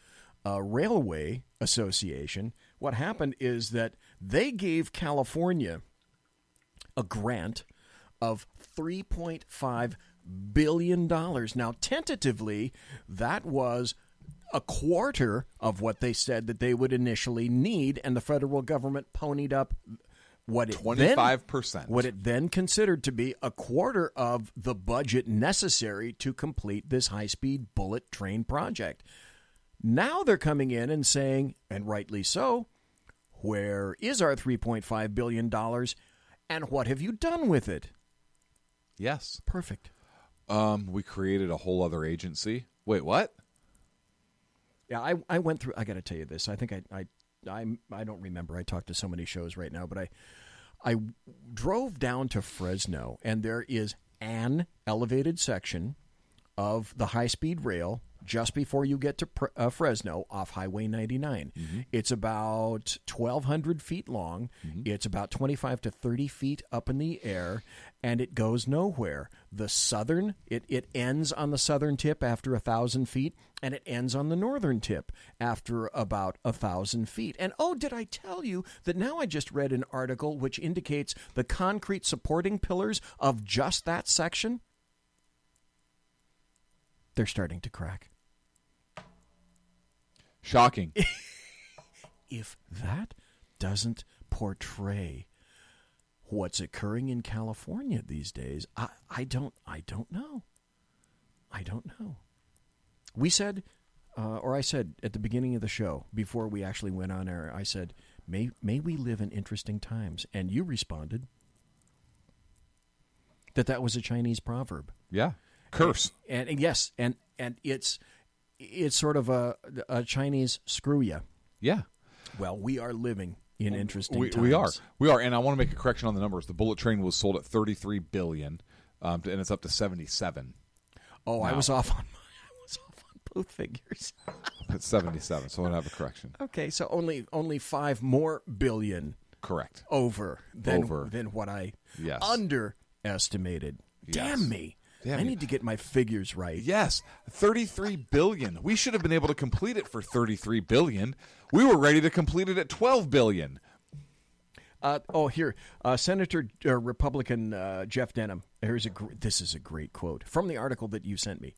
Railway Association. What happened is that they gave California a grant of $3.5 billion. Now, tentatively, that was a quarter of what they said that they would initially need, and the federal government ponied up what it 25%. What it then considered to be a quarter of the budget necessary to complete this high-speed bullet train project. Now they're coming in and saying, and rightly so, where is our $3.5 billion, and what have you done with it? Yes. Perfect. We created a whole other agency. Wait, what? Yeah, I went through. I got to tell you this. I think I don't remember. I talked to so many shows right now, but I drove down to Fresno, and there is an elevated section of the high-speed rail just before you get to Fresno off Highway 99. Mm-hmm. It's about 1,200 feet long. Mm-hmm. It's about 25 to 30 feet up in the air, and it goes nowhere. The southern, it ends on the southern tip after 1,000 feet, and it ends on the northern tip after about 1,000 feet. And oh, did I tell you that now I just read an article which indicates the concrete supporting pillars of just that section? They're starting to crack. Shocking. If that doesn't portray what's occurring in California these days, I don't know. I don't know. We said, or I said at the beginning of the show, before we actually went on air, I said, may we live in interesting times. And you responded that was a Chinese proverb. Yeah. Curse. And yes, and it's sort of a Chinese screw ya. Yeah. Well, we are living in interesting times. We are, and I want to make a correction on the numbers. The bullet train was sold at $33 billion, and it's up to $77. Oh, now. I was off on both figures. It's 77, so I want to have a correction. Okay, so only 5 more billion. Correct. Over than what I underestimated. Yes. Damn me. I need to get my figures right. Yes, $33 billion. We should have been able to complete it for $33 billion. We were ready to complete it at $12 billion. Here, Senator Republican Jeff Denham. This is a great quote from the article that you sent me.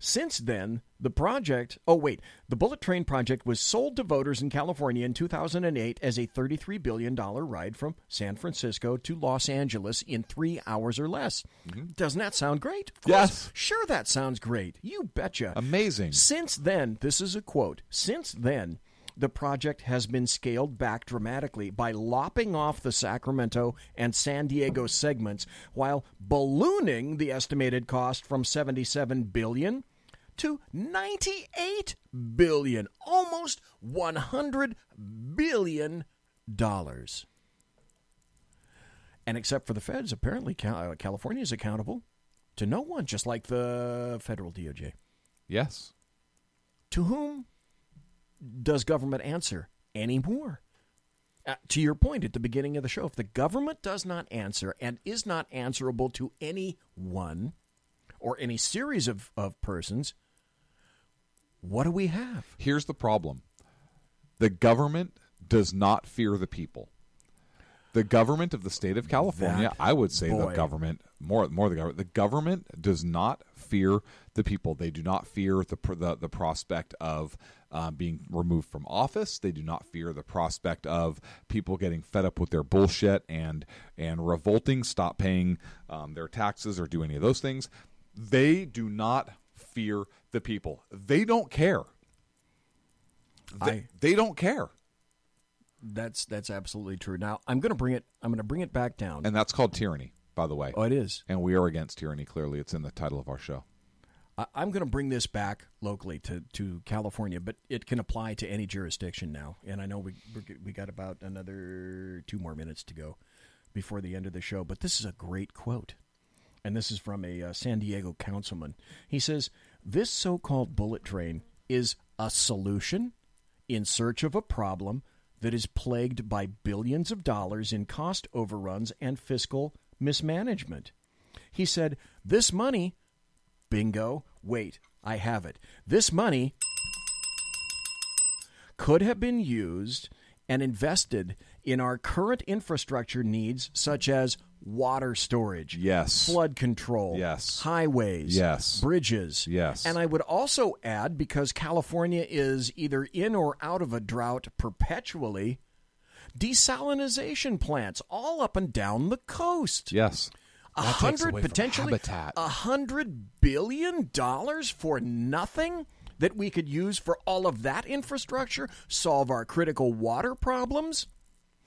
Since then, the bullet train project was sold to voters in California in 2008 as a $33 billion ride from San Francisco to Los Angeles in 3 hours or less. Mm-hmm. Doesn't that sound great? Yes. Sure, that sounds great. You betcha. Amazing. Since then, this is a quote, since then, the project has been scaled back dramatically by lopping off the Sacramento and San Diego segments while ballooning the estimated cost from $77 billion to $98 billion, almost $100 billion And except for the feds, apparently California is accountable to no one, just like the federal DOJ. Yes. To whom does government answer anymore? To your point at the beginning of the show, if the government does not answer and is not answerable to anyone or any series of persons, what do we have? Here's the problem. The government does not fear the people. The government of the state of California, I would say the government, more the government, the government does not fear the people. They do not fear the prospect of being removed from office. They do not fear the prospect of people getting fed up with their bullshit and revolting, stop paying their taxes or do any of those things. They do not fear the people. They don't care. They don't care. That's absolutely true. Now I'm going to bring it back down. And that's called tyranny, by the way. Oh, it is. And we are against tyranny. Clearly, it's in the title of our show. I'm going to bring this back locally to California, but it can apply to any jurisdiction now. And I know we got about another 2 more minutes to go before the end of the show. But this is a great quote, and this is from a San Diego councilman. He says, "This so-called bullet train is a solution in search of a problem that is plagued by billions of dollars in cost overruns and fiscal mismanagement." He said, "This money, bingo, wait, I have it. This money could have been used and invested in our current infrastructure needs, such as water storage, yes, flood control, yes, highways, yes, bridges, yes." And I would also add, because California is either in or out of a drought perpetually, desalinization plants all up and down the coast. Yes. Potentially $100 billion for nothing that we could use for all of that infrastructure, solve our critical water problems?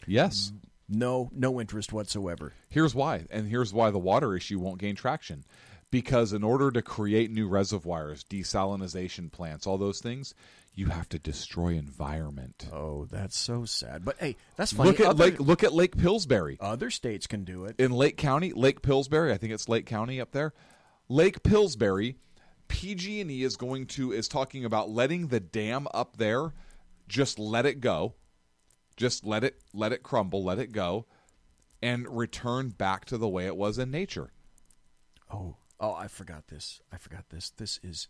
Yes. No interest whatsoever. Here's why. And here's why the water issue won't gain traction. Because in order to create new reservoirs, desalinization plants, all those things, you have to destroy environment. Oh, that's so sad. But hey, that's funny. Look at Lake Pillsbury. Other states can do it. In Lake County, Lake Pillsbury, I think it's Lake County up there. Lake Pillsbury, PG&E is talking about letting the dam up there, just let it go. Just let it crumble, let it go, and return back to the way it was in nature. Oh, I forgot this. This is,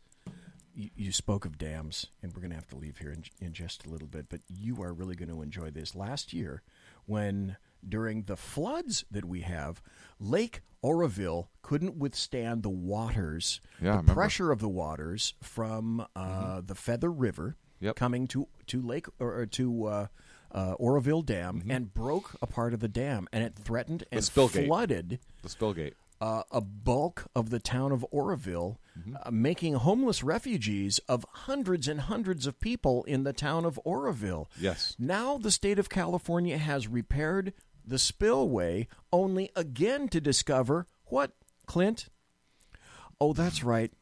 you spoke of dams, and we're going to have to leave here in just a little bit, but you are really going to enjoy this. Last year, when during the floods that we have, Lake Oroville couldn't withstand the waters, the pressure of the waters from the Feather River coming to Lake or to Oroville Dam, and broke a part of the dam, and it threatened and flooded the spillgate. A bulk of the town of Oroville, making homeless refugees of hundreds and hundreds of people in the town of Oroville. Yes. Now the state of California has repaired the spillway, only again to discover what, Clint? Oh, that's right.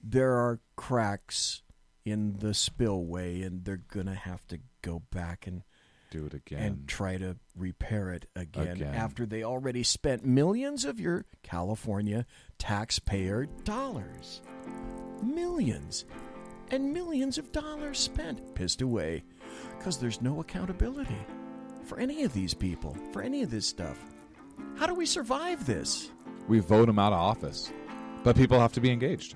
There are cracks in the spillway, and they're going to have to go back and do it again and try to repair it again after they already spent millions of your California taxpayer dollars. Millions and millions of dollars spent, pissed away, because there's no accountability for any of these people, for any of this stuff. How do we survive this? We vote them out of office, but people have to be engaged.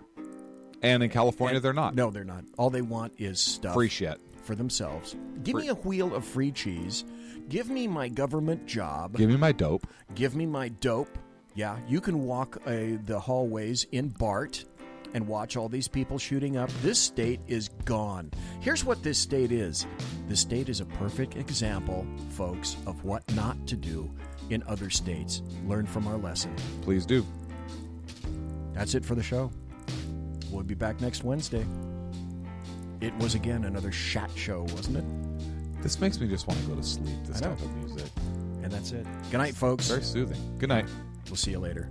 And in California, they're not. No, they're not. All they want is stuff. Free shit. For themselves. Give me a wheel of free cheese. Give me my government job. Give me my dope. Give me my dope. Yeah, you can walk the hallways in BART and watch all these people shooting up. This state is gone. Here's what this state is. This state is a perfect example, folks, of what not to do in other states. Learn from our lesson. Please do. That's it for the show. We'll be back next Wednesday. It was, again, another shat show, wasn't it? This makes me just want to go to sleep, this type of music. And that's it. Good night, folks. Very soothing. Good night. We'll see you later.